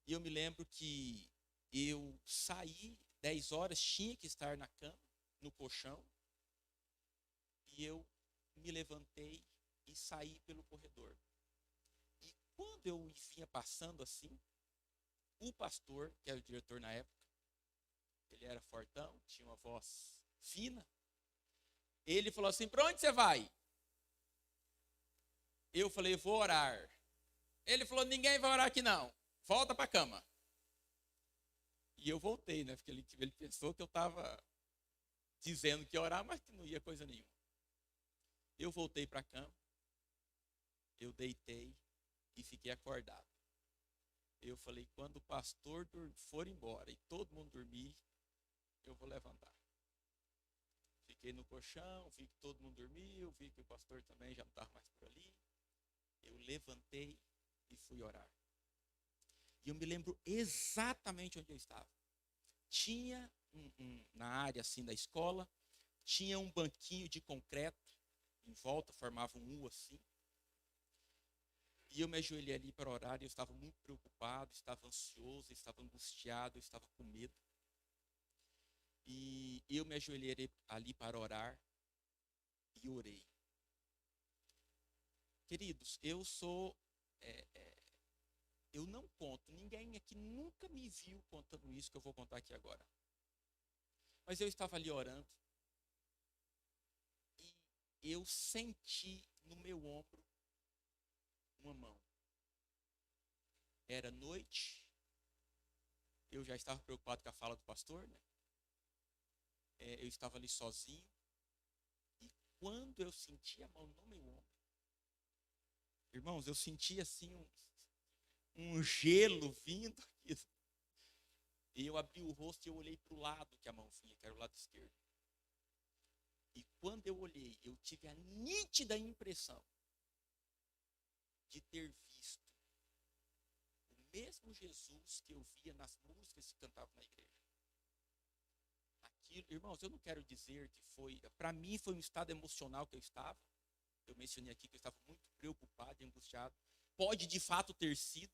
E eu me lembro que eu saí 10 horas, tinha que estar na cama, no colchão, e eu me levantei e saí pelo corredor. E quando eu vinha passando assim, o pastor, que era o diretor na época, ele era fortão, tinha uma voz fina, ele falou assim: para onde você vai? Eu falei: vou orar. Ele falou: ninguém vai orar aqui não, volta para a cama. E eu voltei, né? Porque ele pensou que eu estava dizendo que ia orar, mas que não ia coisa nenhuma. Eu voltei para a cama, eu deitei e fiquei acordado. Eu falei: quando o pastor for embora e todo mundo dormir, eu vou levantar. Fiquei no colchão, vi que todo mundo dormiu, vi que o pastor também já não estava mais por ali. Eu levantei e fui orar. E eu me lembro exatamente onde eu estava. Tinha, na área assim da escola, tinha um banquinho de concreto, em volta, formava um U assim. E eu me ajoelhei ali para orar e eu estava muito preocupado, estava ansioso, estava angustiado, eu estava com medo. E eu me ajoelhei ali para orar e orei. Queridos, eu não conto, ninguém aqui nunca me viu contando isso que eu vou contar aqui agora. Mas eu estava ali orando e eu senti no meu ombro uma mão. Era noite, eu já estava preocupado com a fala do pastor, né? Eu estava ali sozinho e quando eu senti a mão no meu ombro, irmãos, eu senti assim um gelo vindo aqui. E eu abri o rosto e eu olhei para o lado que a mão vinha, que era o lado esquerdo. E quando eu olhei, eu tive a nítida impressão de ter visto o mesmo Jesus que eu via nas músicas que cantavam na igreja. Aquilo, irmãos, eu não quero dizer que foi, para mim foi um estado emocional que eu estava. Eu mencionei aqui que eu estava muito preocupado e angustiado. Pode de fato ter sido,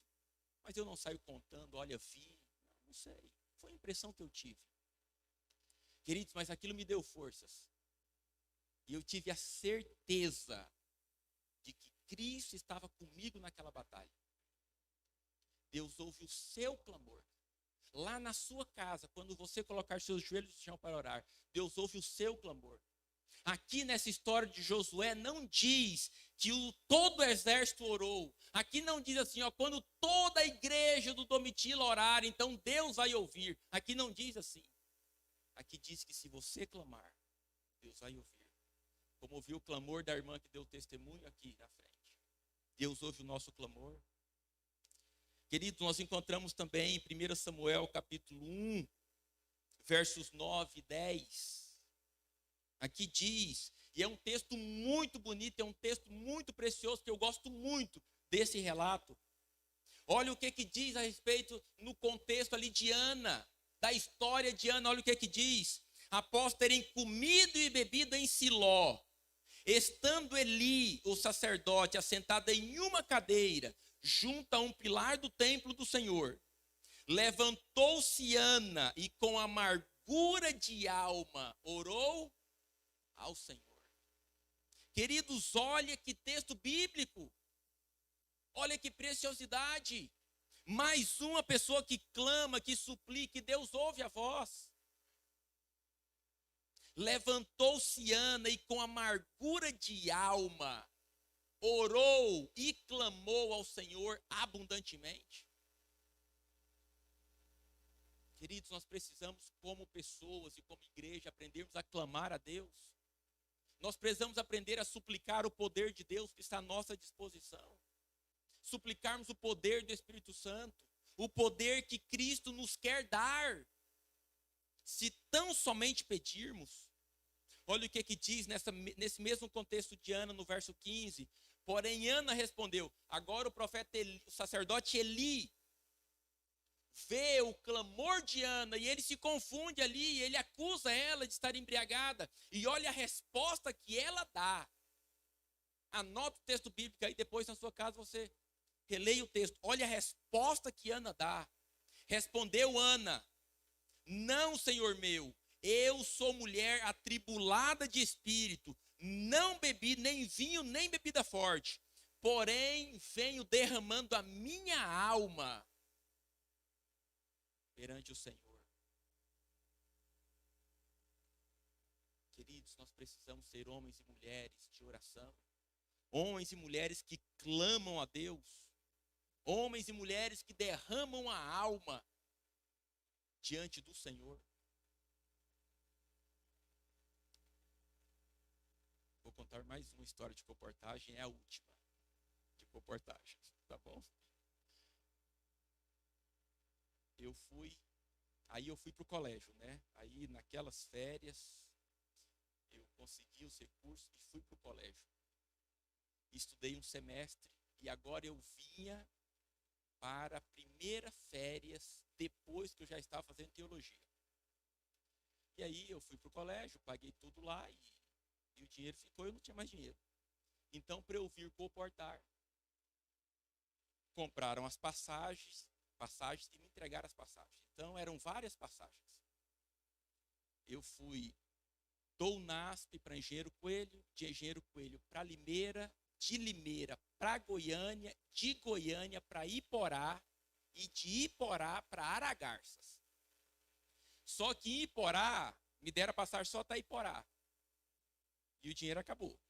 mas eu não saio contando, olha, vi, não sei. Foi a impressão que eu tive. Queridos, mas aquilo me deu forças. E eu tive a certeza de que Cristo estava comigo naquela batalha. Deus ouve o seu clamor. Lá na sua casa, quando você colocar seus joelhos no chão para orar, Deus ouve o seu clamor. Aqui nessa história de Josué não diz que todo o exército orou. Aqui não diz assim, ó, quando toda a igreja do Domitila orar, então Deus vai ouvir. Aqui não diz assim. Aqui diz que se você clamar, Deus vai ouvir. Como ouviu o clamor da irmã que deu testemunho aqui na frente. Deus ouve o nosso clamor. Queridos, nós encontramos também em 1 Samuel capítulo 1, versos 9 e 10. Aqui diz, e é um texto muito bonito, é um texto muito precioso, que eu gosto muito desse relato. Olha o que diz a respeito, no contexto ali de Ana, da história de Ana, olha o que diz. Após terem comido e bebido em Siló, estando Eli, o sacerdote, assentado em uma cadeira, junto a um pilar do templo do Senhor, levantou-se Ana e com amargura de alma orou ao Senhor. Queridos, olha que texto bíblico. Olha que preciosidade. Mais uma pessoa que clama, que suplica, e Deus ouve a voz. Levantou-se Ana e com amargura de alma orou e clamou ao Senhor abundantemente. Queridos, nós precisamos, como pessoas e como igreja, aprendermos a clamar a Deus. Nós precisamos aprender a suplicar o poder de Deus que está à nossa disposição. Suplicarmos o poder do Espírito Santo, o poder que Cristo nos quer dar, se tão somente pedirmos. Olha o que diz nesse mesmo contexto de Ana, no verso 15. Porém, Ana respondeu. Agora o profeta Eli, o sacerdote Eli, vê o clamor de Ana e ele se confunde ali, ele acusa ela de estar embriagada. E olha a resposta que ela dá. Anota o texto bíblico aí, depois na sua casa você releia o texto. Olha a resposta que Ana dá. Respondeu Ana: não, Senhor meu, eu sou mulher atribulada de espírito. não bebi nem vinho, nem bebida forte, porém venho derramando a minha alma perante o Senhor. Queridos, nós precisamos ser homens e mulheres de oração, homens e mulheres que clamam a Deus, homens e mulheres que derramam a alma diante do Senhor. Vou contar mais uma história de comportagem, é a última de comportagem, tá bom? Eu fui pro colégio, né? Aí naquelas férias eu consegui os recursos e fui pro colégio. Estudei um semestre e agora eu vinha para a primeira férias depois que eu já estava fazendo teologia. E aí eu fui pro colégio, paguei tudo lá e o dinheiro ficou, eu não tinha mais dinheiro. Então, para eu vir comportar, compraram as passagens e me entregaram as passagens. Então, eram várias passagens. Eu fui do UNASP para Engenheiro Coelho, de Engenheiro Coelho para Limeira, de Limeira para Goiânia, de Goiânia para Iporá e de Iporá para Aragarças. Só que em Iporá, me deram a passagem só até Iporá. E o dinheiro acabou.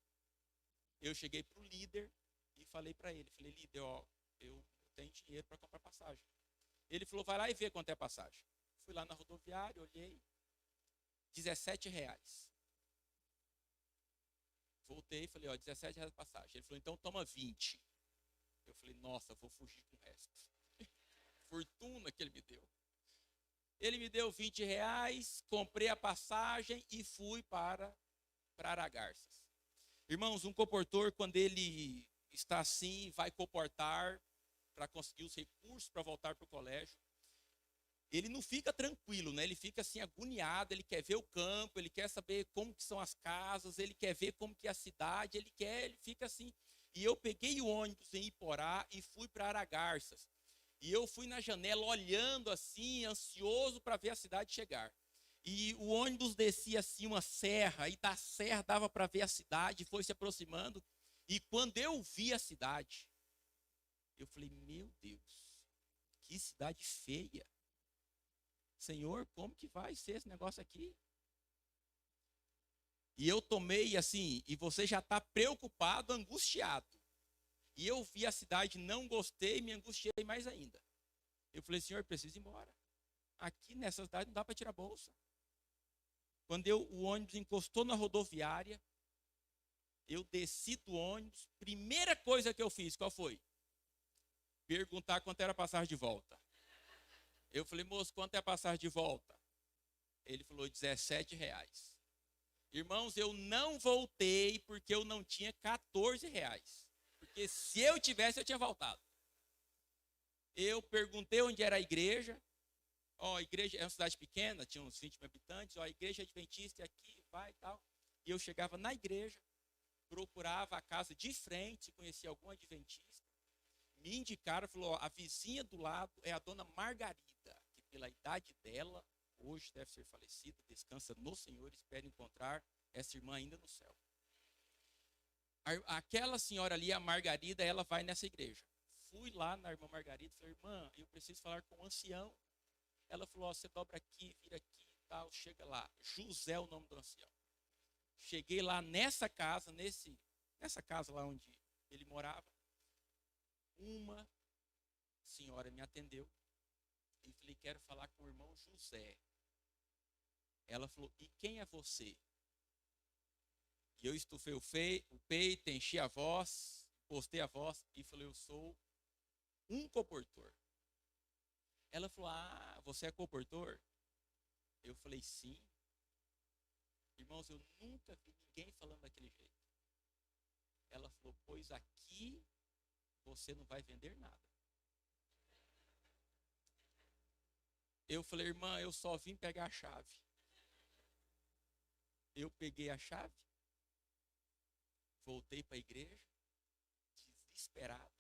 Eu cheguei para o líder e falei para ele, líder, ó, eu não tenho dinheiro para comprar passagem. Ele falou, vai lá e vê quanto é a passagem. Fui lá na rodoviária, olhei, R$17. Voltei e falei, ó, R$17 a passagem. Ele falou, então toma 20. Eu falei, nossa, vou fugir com o resto. Fortuna que ele me deu. Ele me deu R$20, comprei a passagem e fui para Aragarças. Irmãos, um comportor, quando ele está assim, vai comportar para conseguir os recursos para voltar para o colégio, ele não fica tranquilo, né? Ele fica assim agoniado, ele quer ver o campo, ele quer saber como que são as casas, ele quer ver como que é a cidade, ele fica assim. E eu peguei o ônibus em Iporá e fui para Aragarças. E eu fui na janela olhando assim, ansioso para ver a cidade chegar. E o ônibus descia assim uma serra, e da serra dava para ver a cidade, foi se aproximando. E quando eu vi a cidade, eu falei, meu Deus, que cidade feia. Senhor, como que vai ser esse negócio aqui? E eu tomei assim, e você já está preocupado, angustiado. E eu vi a cidade, não gostei, me angustiei mais ainda. Eu falei, Senhor, preciso ir embora. Aqui nessa cidade não dá para tirar bolsa. Quando o ônibus encostou na rodoviária, eu desci do ônibus, primeira coisa que eu fiz, qual foi? Perguntar quanto era a passagem de volta. Eu falei, moço, quanto é a passagem de volta? Ele falou, R$17. Irmãos, eu não voltei porque eu não tinha R$14. Porque se eu tivesse, eu tinha voltado. Eu perguntei onde era a igreja. Ó, a igreja é uma cidade pequena, tinha uns 20 mil habitantes. Ó, a igreja adventista é aqui, vai e tal. E eu chegava na igreja, procurava a casa de frente, se conhecia algum adventista. Me indicaram, falou, ó, a vizinha do lado é a dona Margarida, que pela idade dela, hoje deve ser falecida, descansa no Senhor, espero encontrar essa irmã ainda no céu. Aquela senhora ali, a Margarida, ela vai nessa igreja. Fui lá na irmã Margarida, falei, irmã, eu preciso falar com o ancião. Ela falou, ó, você dobra aqui, vira aqui e tal, chega lá. José é o nome do ancião. Cheguei lá nessa casa, nessa casa lá onde ele morava. Uma senhora me atendeu e falei, quero falar com o irmão José. Ela falou, e quem é você? E eu estufei o peito, enchi a voz, postei a voz e falei, eu sou um comportor. Ela falou, ah, você é comportor? Eu falei, sim. Irmãos, eu nunca vi ninguém falando daquele jeito. Ela falou, pois aqui você não vai vender nada. Eu falei, irmã, eu só vim pegar a chave. Eu peguei a chave, voltei para a igreja, desesperado.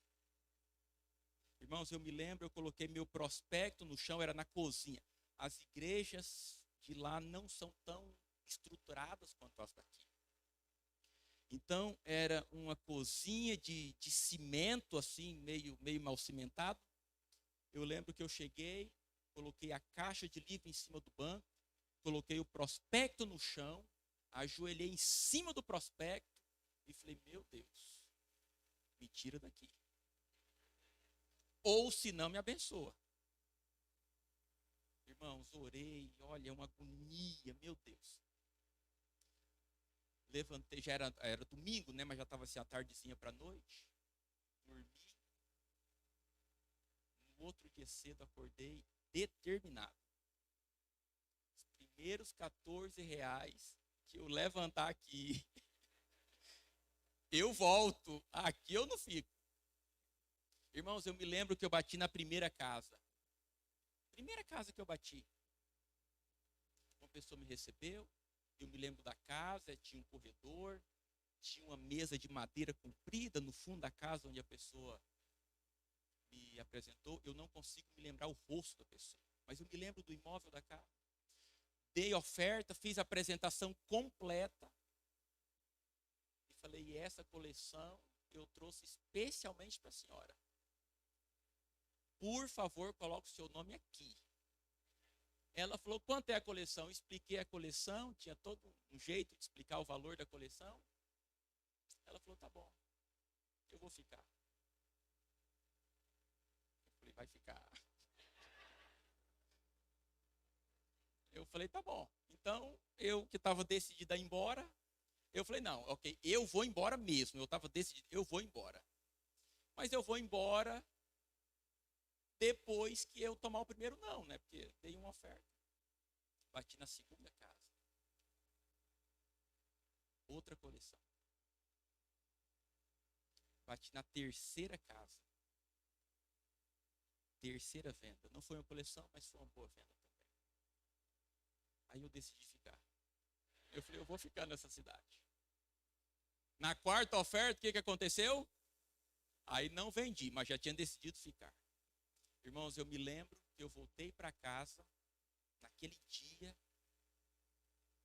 Irmãos, eu me lembro, eu coloquei meu prospecto no chão, era na cozinha. As igrejas de lá não são tão estruturadas quanto as daqui. Então, era uma cozinha de cimento, assim, meio mal cimentado. Eu lembro que eu cheguei, coloquei a caixa de livro em cima do banco, coloquei o prospecto no chão, ajoelhei em cima do prospecto e falei, meu Deus, me tira daqui. Ou se não, me abençoa. Irmãos, orei, olha, é uma agonia, meu Deus. Levantei, já era domingo, né? Mas já estava assim a tardezinha para a noite. Dormi. No outro dia cedo acordei determinado. Os primeiros R$ 14 que eu levantar aqui, eu volto. Aqui eu não fico. Irmãos, eu me lembro que eu bati na primeira casa. Primeira casa que eu bati. Uma pessoa me recebeu. Eu me lembro da casa, tinha um corredor, tinha uma mesa de madeira comprida no fundo da casa onde a pessoa me apresentou. Eu não consigo me lembrar o rosto da pessoa, mas eu me lembro do imóvel da casa. Dei oferta, fiz a apresentação completa e falei, e essa coleção eu trouxe especialmente para a senhora. Por favor, coloque o seu nome aqui. Ela falou, quanto é a coleção? Eu expliquei a coleção, tinha todo um jeito de explicar o valor da coleção. Ela falou, tá bom, eu vou ficar. Eu falei, vai ficar. Eu falei, tá bom. Então, eu que estava decidido a ir embora, eu falei, não, ok, eu vou embora mesmo. Eu estava decidido, eu vou embora. Mas eu vou embora depois que eu tomar o primeiro não, né? Porque dei uma oferta. Bati na segunda casa. Outra coleção. Bati na terceira casa. Terceira venda. Não foi uma coleção, mas foi uma boa venda também. Aí eu decidi ficar. Eu falei, eu vou ficar nessa cidade. Na quarta oferta, o que aconteceu? Aí não vendi, mas já tinha decidido ficar. Irmãos, eu me lembro que eu voltei para casa naquele dia,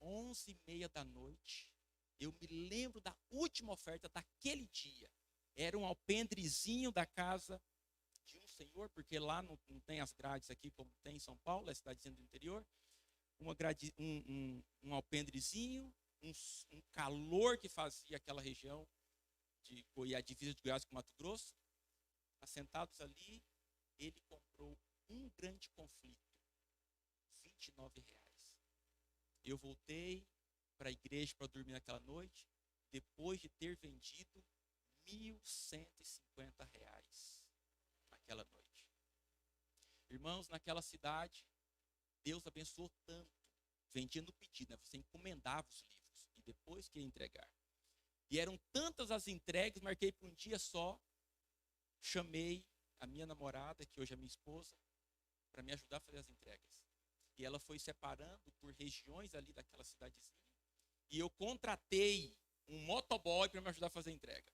11h30 da noite. Eu me lembro da última oferta daquele dia. Era um alpendrezinho da casa de um senhor, porque lá não tem as grades aqui como tem em São Paulo, é a cidadezinha do interior. Um alpendrezinho, um calor que fazia aquela região de Goiás, divisa de Goiás com Mato Grosso. Assentados ali, ele comprou um grande conflito, R$ 29. Eu voltei para a igreja para dormir naquela noite, depois de ter vendido R$ 1.150 naquela noite. Irmãos, naquela cidade, Deus abençoou tanto, vendia no pedido, né? Você encomendava os livros e depois que ia entregar. E eram tantas as entregas, marquei para um dia só, chamei a minha namorada, que hoje é minha esposa, para me ajudar a fazer as entregas. E ela foi separando por regiões ali daquela cidadezinha. E eu contratei um motoboy para me ajudar a fazer a entrega.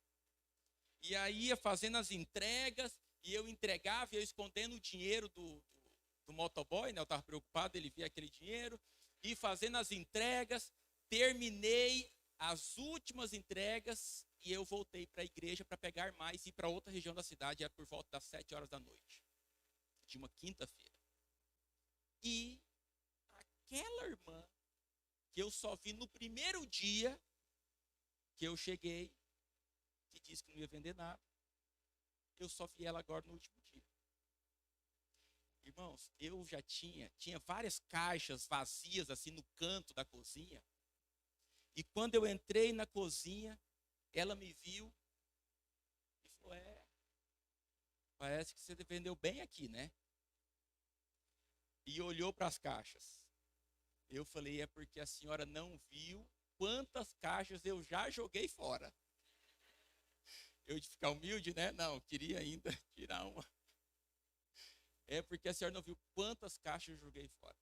E aí ia fazendo as entregas, e eu entregava, e eu escondendo o dinheiro do motoboy, né? Eu estava preocupado, ele via aquele dinheiro. E fazendo as entregas, terminei as últimas entregas, e eu voltei para a igreja para pegar mais e ir para outra região da cidade, era por volta das 7h da noite, de uma quinta-feira. E aquela irmã, que eu só vi no primeiro dia que eu cheguei, que disse que não ia vender nada, eu só vi ela agora no último dia. Irmãos, eu já tinha várias caixas vazias assim no canto da cozinha, e quando eu entrei na cozinha, ela me viu e falou, parece que você vendeu bem aqui, né? E olhou para as caixas. Eu falei, é porque a senhora não viu quantas caixas eu já joguei fora. Eu de ficar humilde, né? Não, queria ainda tirar uma. É porque a senhora não viu quantas caixas eu joguei fora.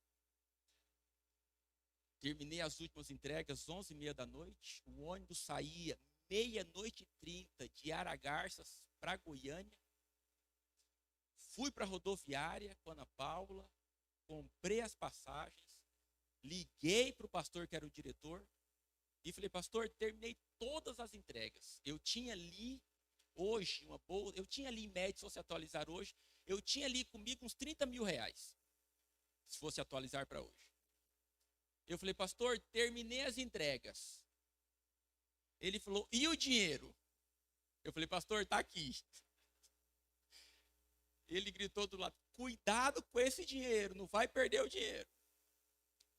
Terminei as últimas entregas, 11h30 da noite. O ônibus saía 00:30 de Aragarças para Goiânia. Fui para a rodoviária com a Ana Paula, comprei as passagens, liguei para o pastor que era o diretor, E falei, pastor, terminei todas as entregas. Eu tinha ali hoje uma boa, eu tinha ali em média, se fosse atualizar hoje, eu tinha ali comigo uns 30 mil reais, se fosse atualizar para hoje. Eu falei, pastor, terminei as entregas. Ele falou, e o dinheiro? Eu falei, pastor, tá aqui. Ele gritou do lado, cuidado com esse dinheiro, não vai perder o dinheiro.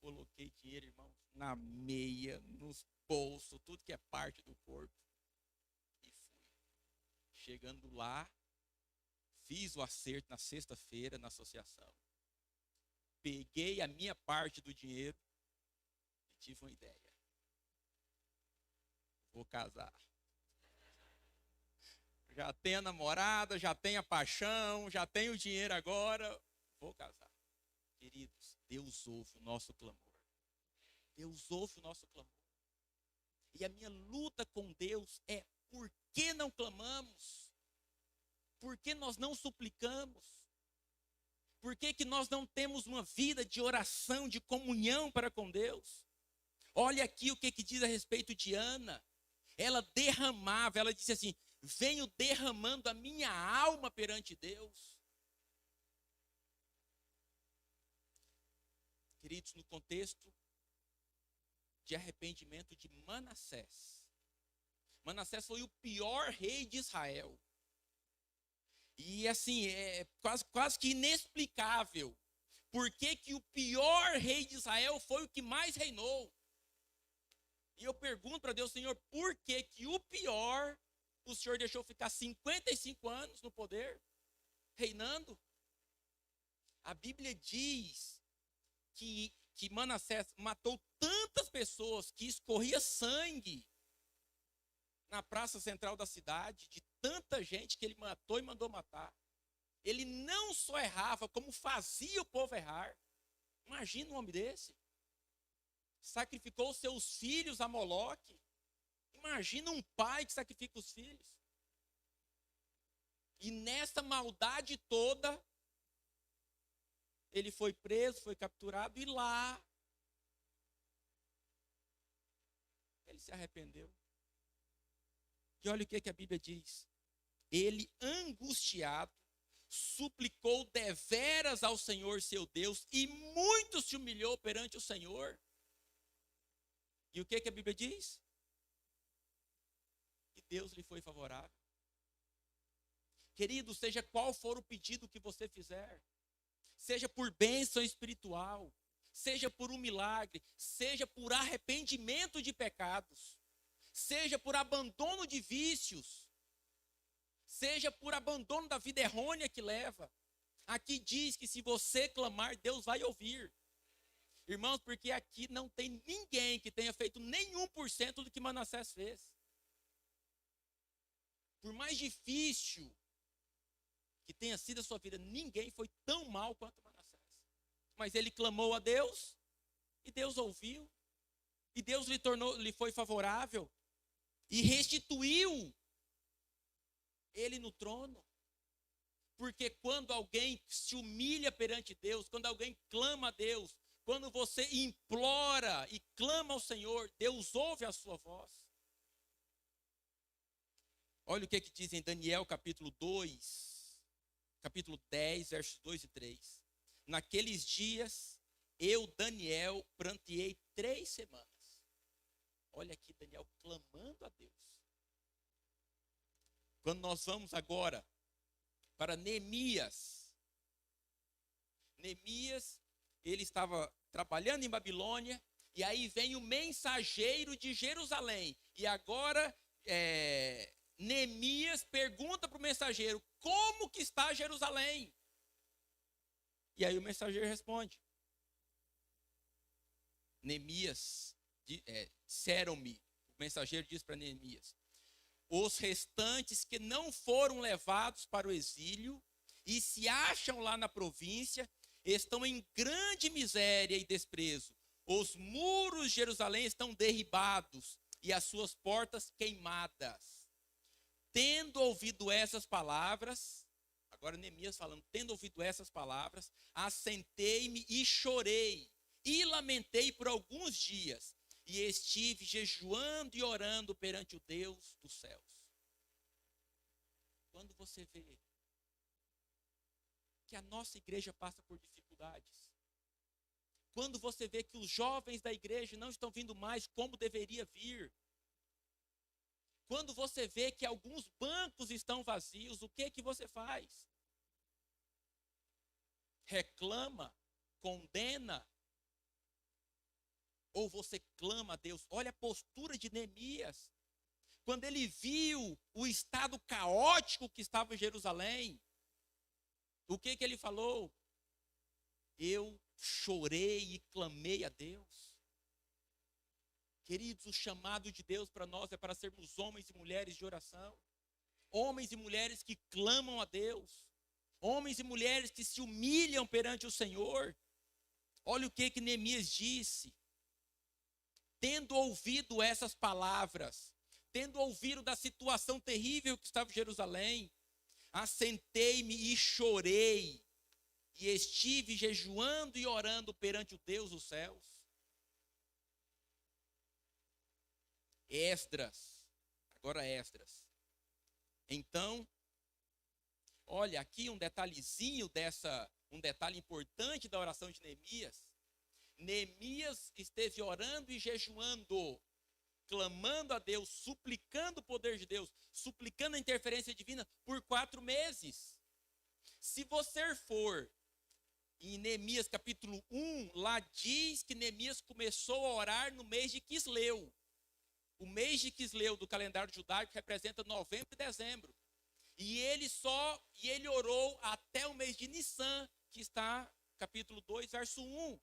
Coloquei dinheiro, irmão, na meia, nos bolsos, tudo que é parte do corpo. E fui. Chegando lá, fiz o acerto na sexta-feira na associação. Peguei a minha parte do dinheiro e tive uma ideia. Vou casar. Já tenho a namorada, já tenho a paixão, já tenho o dinheiro agora, vou casar. Queridos, Deus ouve o nosso clamor. Deus ouve o nosso clamor. E a minha luta com Deus é: por que não clamamos? Por que nós não suplicamos? Por que que nós não temos uma vida de oração, de comunhão para com Deus? Olha aqui o que diz a respeito de Ana. Ela derramava, ela disse assim: venho derramando a minha alma perante Deus. Queridos, no contexto de arrependimento de Manassés. Manassés foi o pior rei de Israel. E assim, é quase que inexplicável. Por que que o pior rei de Israel foi o que mais reinou? E eu pergunto para Deus, Senhor, por que que o pior, o Senhor deixou ficar 55 anos no poder, reinando? A Bíblia diz que Manassés matou tantas pessoas que escorria sangue na praça central da cidade, de tanta gente que ele matou e mandou matar. Ele não só errava, como fazia o povo errar. Imagina um homem desse. Sacrificou seus filhos a Moloque. Imagina um pai que sacrifica os filhos. E nessa maldade toda, ele foi preso, foi capturado, e lá ele se arrependeu. E olha o que a Bíblia diz. Ele, angustiado, suplicou deveras ao Senhor seu Deus, e muito se humilhou perante o Senhor. E o que a Bíblia diz? Que Deus lhe foi favorável. Querido, seja qual for o pedido que você fizer, seja por bênção espiritual, seja por um milagre, seja por arrependimento de pecados, seja por abandono de vícios, seja por abandono da vida errônea que leva. Aqui diz que se você clamar, Deus vai ouvir. Irmãos, porque aqui não tem ninguém que tenha feito nenhum por cento do que Manassés fez. Por mais difícil que tenha sido a sua vida, ninguém foi tão mal quanto Manassés. Mas ele clamou a Deus, e Deus ouviu, e Deus lhe foi favorável, e restituiu ele no trono. Porque quando alguém se humilha perante Deus, quando alguém clama a Deus, quando você implora e clama ao Senhor, Deus ouve a sua voz. Olha o que diz em Daniel capítulo 2, capítulo 10, versos 2 e 3. Naqueles dias, eu, Daniel, pranteei 3 semanas. Olha aqui Daniel clamando a Deus. Quando nós vamos agora para Neemias. Neemias, ele estava trabalhando em Babilônia, e aí vem o mensageiro de Jerusalém. E agora, Neemias pergunta para o mensageiro, como que está Jerusalém? E aí o mensageiro responde, Neemias, disseram-me, o mensageiro diz para Neemias, os restantes que não foram levados para o exílio e se acham lá na província, estão em grande miséria e desprezo. Os muros de Jerusalém estão derribados e as suas portas queimadas. Tendo ouvido essas palavras, agora Neemias falando, tendo ouvido essas palavras, assentei-me e chorei, e lamentei por alguns dias. e estive jejuando e orando perante o Deus dos céus. Quando você vê que a nossa igreja passa por dificuldades, quando você vê que os jovens da igreja não estão vindo mais como deveria vir, quando você vê que alguns bancos estão vazios, o que você faz? Reclama, condena, ou você clama a Deus? Olha a postura de Neemias. Quando ele viu o estado caótico que estava em Jerusalém, o que ele falou? Eu chorei e clamei a Deus. Queridos, o chamado de Deus para nós é para sermos homens e mulheres de oração. Homens e mulheres que clamam a Deus. Homens e mulheres que se humilham perante o Senhor. Olha o que Neemias disse. Tendo ouvido essas palavras, tendo ouvido da situação terrível que estava em Jerusalém, assentei-me e chorei, e estive jejuando e orando perante o Deus dos céus. Esdras, agora Esdras. Então, olha aqui um detalhezinho um detalhe importante da oração de Neemias. Neemias esteve orando e jejuando, clamando a Deus, suplicando o poder de Deus, suplicando a interferência divina por 4 meses. Se você for em Neemias capítulo 1, lá diz que Neemias começou a orar no mês de Quisleu. O mês de Quisleu do calendário judaico representa novembro e dezembro. E ele orou até o mês de Nissan, que está capítulo 2, verso 1,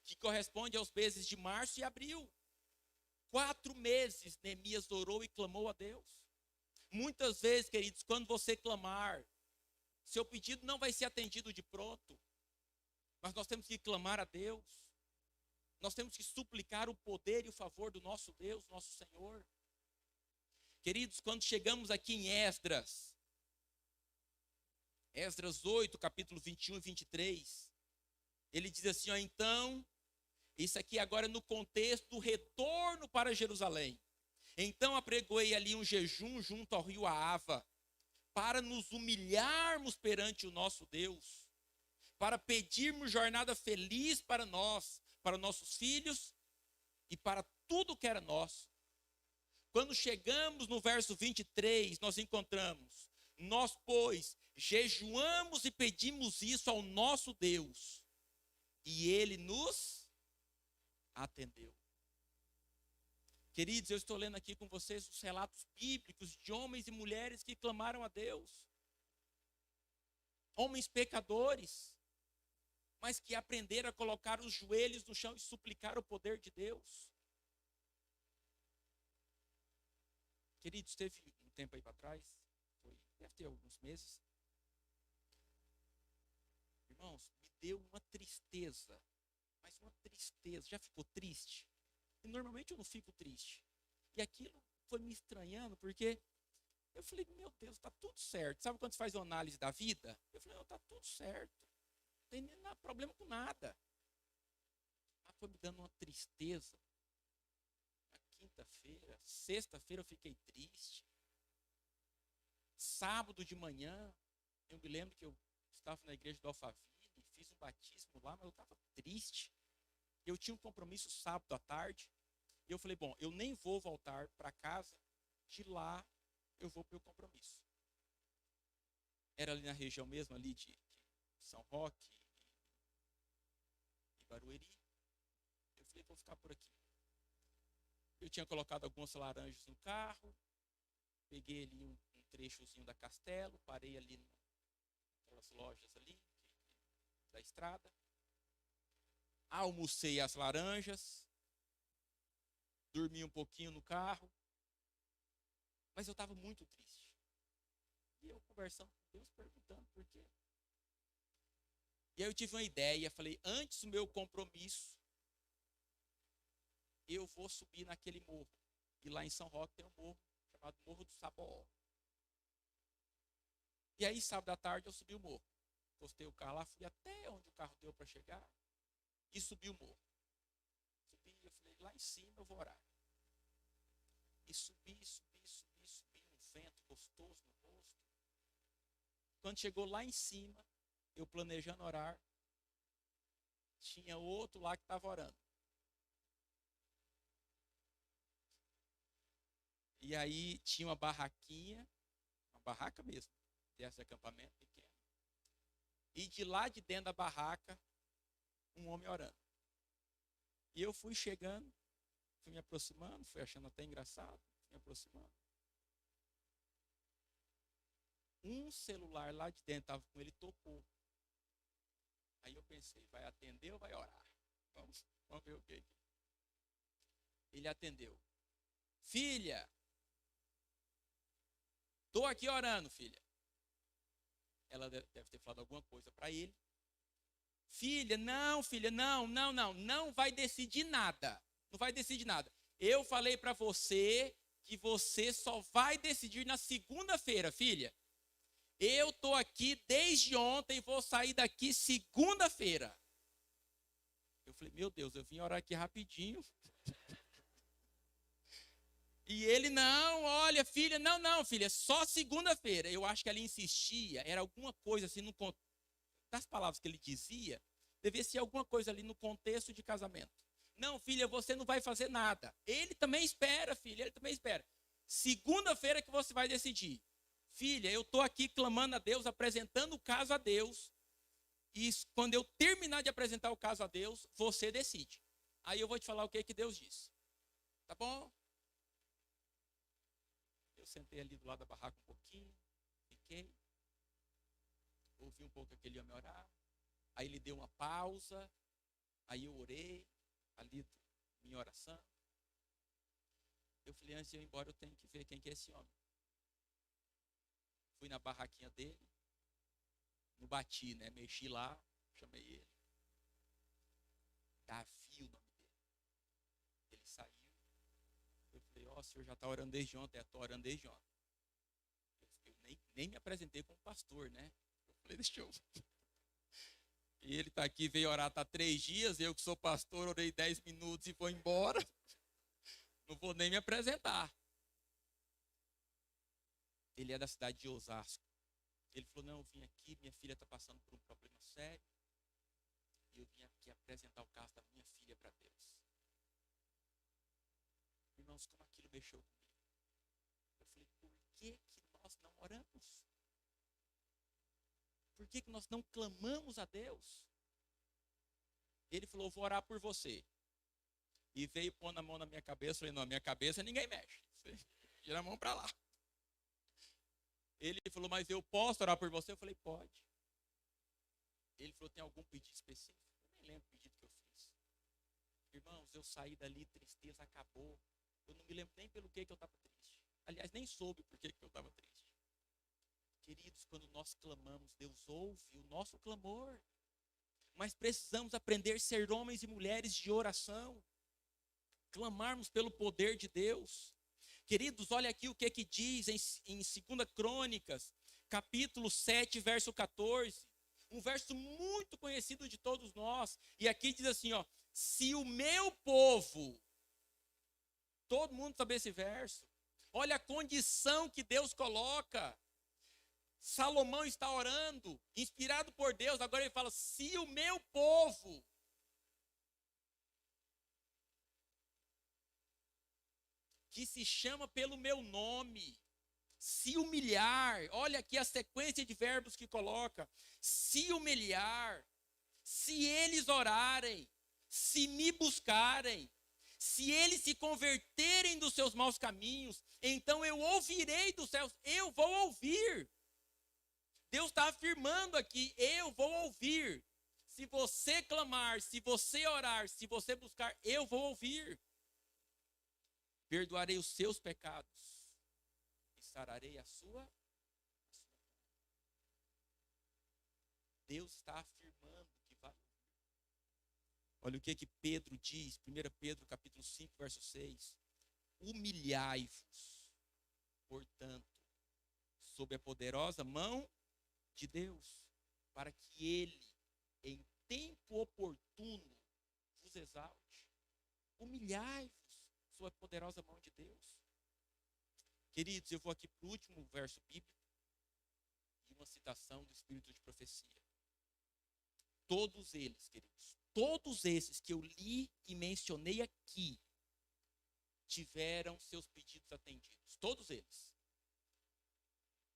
que corresponde aos meses de março e abril. 4 meses Neemias orou e clamou a Deus. Muitas vezes, queridos, quando você clamar, seu pedido não vai ser atendido de pronto. Mas nós temos que clamar a Deus. Nós temos que suplicar o poder e o favor do nosso Deus, nosso Senhor. Queridos, quando chegamos aqui em Esdras 8, capítulo 21 e 23, ele diz assim, então, isso aqui agora no contexto do retorno para Jerusalém. Então apregoei ali um jejum junto ao rio Ahava, para nos humilharmos perante o nosso Deus, para pedirmos jornada feliz para nós, para nossos filhos e para tudo que era nosso. Quando chegamos no verso 23, nós encontramos, nós, pois, jejuamos e pedimos isso ao nosso Deus, e ele nos atendeu. Queridos, eu estou lendo aqui com vocês os relatos bíblicos de homens e mulheres que clamaram a Deus. Homens pecadores, mas que aprenderam a colocar os joelhos no chão e suplicar o poder de Deus. Queridos, teve um tempo aí para trás, deve ter alguns meses. Irmãos, me deu uma tristeza, mas uma tristeza. Já ficou triste? E normalmente eu não fico triste. E aquilo foi me estranhando, porque eu falei, meu Deus, está tudo certo. Sabe quando você faz uma análise da vida? Eu falei, está tudo certo. Não tem nem problema com nada. Mas foi me dando uma tristeza. Na quinta-feira, sexta-feira eu fiquei triste. Sábado de manhã, eu me lembro que eu estava na igreja do Alphaville, fiz um batismo lá, mas eu estava triste. Eu tinha um compromisso sábado à tarde. E eu falei, bom, eu nem vou voltar para casa. De lá, eu vou para o compromisso. Era ali na região mesmo, ali de São Roque e Barueri. Eu falei, vou ficar por aqui. Eu tinha colocado algumas laranjas no carro. Peguei ali um trechozinho da Castelo. Parei ali naquelas lojas ali da estrada. Almocei as laranjas. Dormi um pouquinho no carro. Mas eu estava muito triste. E eu conversando com Deus, perguntando por quê. E aí eu tive uma ideia, falei, antes do meu compromisso, eu vou subir naquele morro. E lá em São Roque tem um morro chamado Morro do Saboó. E aí, sábado à tarde, eu subi o morro. Postei o carro lá, fui até onde o carro deu para chegar e subi o morro. Subi Eu falei, lá em cima eu vou orar. E subi, um vento gostoso no rosto. Quando chegou lá em cima, eu planejando orar, tinha outro lá que estava orando. E aí tinha uma barraquinha, uma barraca mesmo, desse acampamento pequeno. E de lá de dentro da barraca, um homem orando. E eu fui chegando, fui me aproximando, fui achando até engraçado, fui me aproximando. Um celular lá de dentro, estava com ele, tocou. Aí eu pensei, vai atender ou vai orar? Vamos ver o que. Ele atendeu. Filha, estou aqui orando, filha. Ela deve ter falado alguma coisa para ele. Filha, não vai decidir nada. Não vai decidir nada. Eu falei para você que você só vai decidir na segunda-feira, filha. Eu estou aqui desde ontem e vou sair daqui segunda-feira. Eu falei, meu Deus, eu vim orar aqui rapidinho. E ele, não, olha, filha, não, filha, só segunda-feira. Eu acho que ela insistia, era alguma coisa assim, das palavras que ele dizia, devia ser alguma coisa ali no contexto de casamento. Não, filha, você não vai fazer nada. Ele também espera, filha, ele também espera. Segunda-feira que você vai decidir. Filha, eu estou aqui clamando a Deus, apresentando o caso a Deus. E quando eu terminar de apresentar o caso a Deus, você decide. Aí eu vou te falar o que Deus disse. Tá bom? Eu sentei ali do lado da barraca um pouquinho, fiquei, ouvi um pouco aquele homem orar, aí ele deu uma pausa, aí eu orei, ali, minha oração. Eu falei, antes de eu ir embora, eu tenho que ver quem que é esse homem. Fui na barraquinha dele, não bati, né? Mexi lá, chamei ele. Davi, o nome dele. Ele saiu. Eu falei, ó, o senhor já está orando desde ontem? Estou orando desde ontem. Eu nem me apresentei como pastor, né? Eu falei, deixa eu... E ele está aqui, veio orar, está 3 dias, eu que sou pastor, orei 10 minutos e vou embora. Não vou nem me apresentar. Ele é da cidade de Osasco. Ele falou, não, eu vim aqui, minha filha está passando por um problema sério. E eu vim aqui apresentar o caso da minha filha para Deus. Irmãos, como aquilo mexeu comigo. Eu falei, por que nós não oramos? Por que nós não clamamos a Deus? Ele falou, vou orar por você. E veio pondo a mão na minha cabeça. Eu falei, não, a minha cabeça ninguém mexe. Você tira a mão para lá. Ele falou, mas eu posso orar por você? Eu falei, pode. Ele falou, tem algum pedido específico? Eu nem lembro o pedido que eu fiz. Irmãos, eu saí dali, tristeza acabou. Eu não me lembro nem pelo que eu estava triste. Aliás, nem soube por que eu estava triste. Queridos, quando nós clamamos, Deus ouve o nosso clamor. Mas precisamos aprender a ser homens e mulheres de oração. Clamarmos pelo poder de Deus. Queridos, olha aqui o que diz em 2 Crônicas, capítulo 7, verso 14. Um verso muito conhecido de todos nós. E aqui diz assim, ó, se o meu povo, todo mundo sabe esse verso. Olha a condição que Deus coloca. Salomão está orando, inspirado por Deus. Agora ele fala, se o meu povo, que se chama pelo meu nome, se humilhar, olha aqui a sequência de verbos que coloca, se humilhar, se eles orarem, se me buscarem, se eles se converterem dos seus maus caminhos, então eu ouvirei dos céus, eu vou ouvir. Deus está afirmando aqui, eu vou ouvir. Se você clamar, se você orar, se você buscar, eu vou ouvir. Perdoarei os seus pecados e sararei a sua. Deus está afirmando que vai ouvir. Olha o que Pedro diz, 1 Pedro capítulo 5, verso 6. Humilhai-vos, portanto, sob a poderosa mão de Deus, para que Ele, em tempo oportuno, vos exalte. Humilhai-vos sob a poderosa mão de Deus. Queridos, eu vou aqui para o último verso bíblico e uma citação do Espírito de Profecia. Todos eles, queridos, todos esses que eu li e mencionei aqui, tiveram seus pedidos atendidos. Todos eles.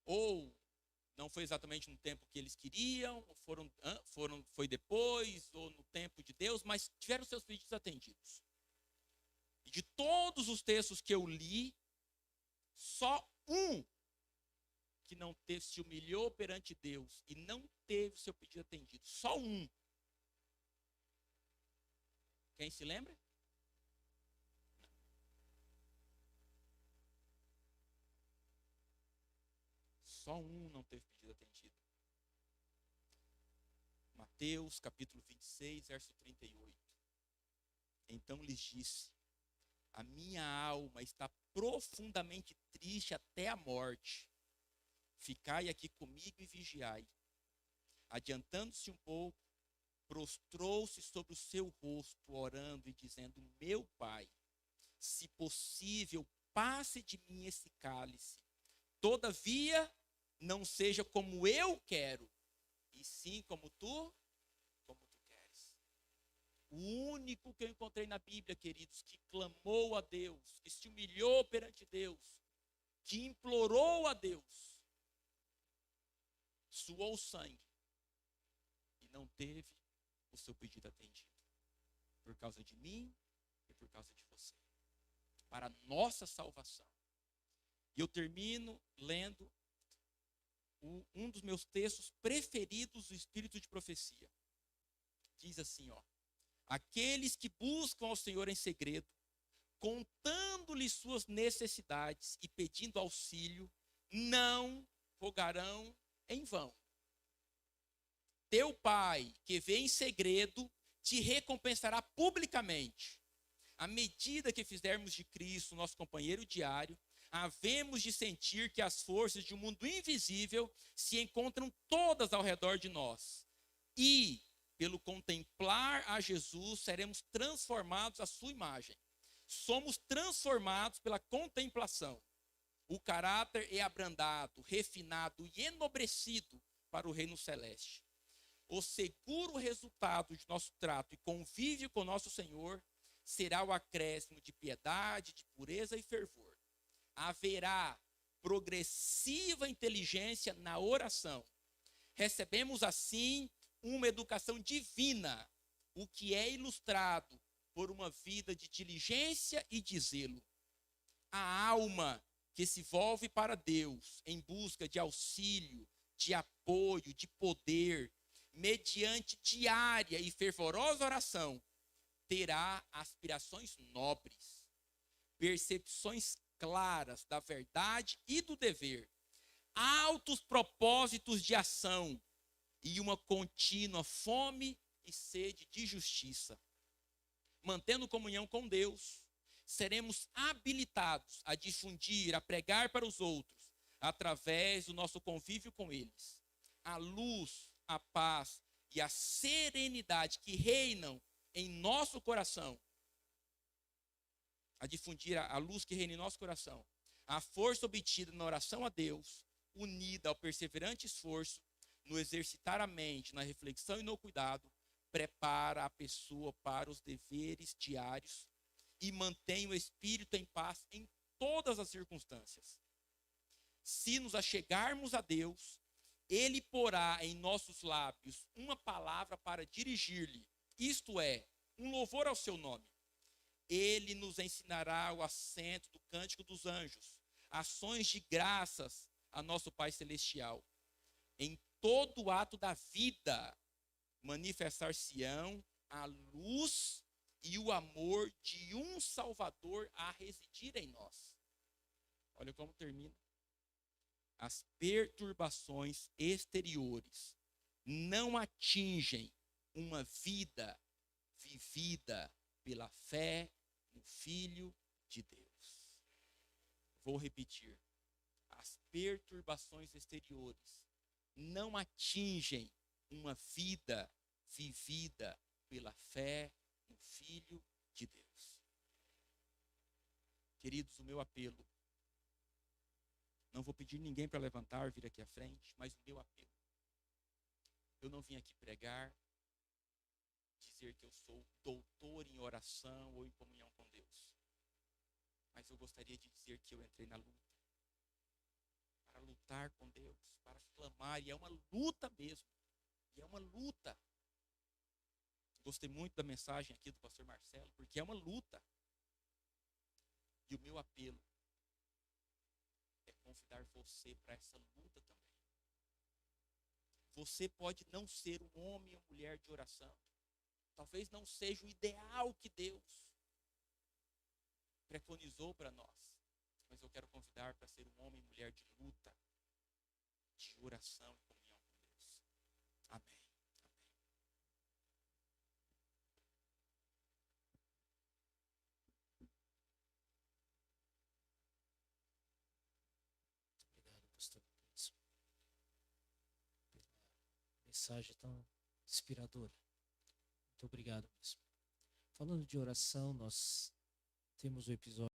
Ou não foi exatamente no tempo que eles queriam, ou foi depois, ou no tempo de Deus, mas tiveram seus pedidos atendidos. E de todos os textos que eu li, só um que não teve, se humilhou perante Deus e não teve seu pedido atendido. Só um. Quem se lembra? Só um não teve pedido atendido. Mateus capítulo 26, verso 38. Então lhes disse: a minha alma está profundamente triste até a morte. Ficai aqui comigo e vigiai. Adiantando-se um pouco, prostrou-se sobre o seu rosto, orando e dizendo: meu Pai, se possível, passe de mim esse cálice. Todavia, não seja como eu quero, e sim como tu queres. O único que eu encontrei na Bíblia, queridos, que clamou a Deus, que se humilhou perante Deus, que implorou a Deus, suou sangue e não teve o seu pedido atendido. Por causa de mim e por causa de você. Para a nossa salvação. E eu termino lendo um dos meus textos preferidos do Espírito de Profecia. Diz assim, ó: aqueles que buscam ao Senhor em segredo, contando-lhe suas necessidades e pedindo auxílio, não rogarão em vão. Teu Pai, que vê em segredo, te recompensará publicamente. À medida que fizermos de Cristo nosso companheiro diário, havemos de sentir que as forças de um mundo invisível se encontram todas ao redor de nós. E, pelo contemplar a Jesus, seremos transformados à sua imagem. Somos transformados pela contemplação. O caráter é abrandado, refinado e enobrecido para o reino celeste. O seguro resultado de nosso trato e convívio com nosso Senhor será o acréscimo de piedade, de pureza e fervor. Haverá progressiva inteligência na oração. Recebemos assim uma educação divina, o que é ilustrado por uma vida de diligência e de zelo. A alma que se volve para Deus em busca de auxílio, de apoio, de poder, mediante diária e fervorosa oração, terá aspirações nobres, percepções claras da verdade e do dever, altos propósitos de ação e uma contínua fome e sede de justiça. Mantendo comunhão com Deus, seremos habilitados a difundir, a pregar para os outros, através do nosso convívio com eles, a luz, a paz e a serenidade que reinam em nosso coração, a difundir a luz que reina em nosso coração, a força obtida na oração a Deus, unida ao perseverante esforço, no exercitar a mente, na reflexão e no cuidado, prepara a pessoa para os deveres diários e mantém o espírito em paz em todas as circunstâncias. Se nos achegarmos a Deus, Ele porá em nossos lábios uma palavra para dirigir-lhe, isto é, um louvor ao seu nome. Ele nos ensinará o acento do cântico dos anjos, ações de graças a nosso Pai Celestial. Em todo o ato da vida, manifestar-se-ão a luz e o amor de um Salvador a residir em nós. Olha como termina. As perturbações exteriores não atingem uma vida vivida pela fé no Filho de Deus. Vou repetir. As perturbações exteriores não atingem uma vida vivida pela fé no Filho de Deus. Queridos, o meu apelo, não vou pedir ninguém para levantar, vir aqui à frente, mas o meu apelo. Eu não vim aqui pregar, dizer que eu sou doutor em oração ou em comunhão com Deus. Mas eu gostaria de dizer que eu entrei na luta. Para lutar com Deus, para clamar, e é uma luta mesmo. E é uma luta. Gostei muito da mensagem aqui do pastor Marcelo, porque é uma luta. E o meu apelo é convidar você para essa luta também. Você pode não ser um homem ou mulher de oração. Talvez não seja o ideal que Deus preconizou para nós. Mas eu quero convidar para ser um homem e mulher de luta, de oração e comunhão com Deus. Amém. Obrigado, pastor Cleiton, pela mensagem tão inspiradora. Muito obrigado mesmo. Falando de oração, nós temos o episódio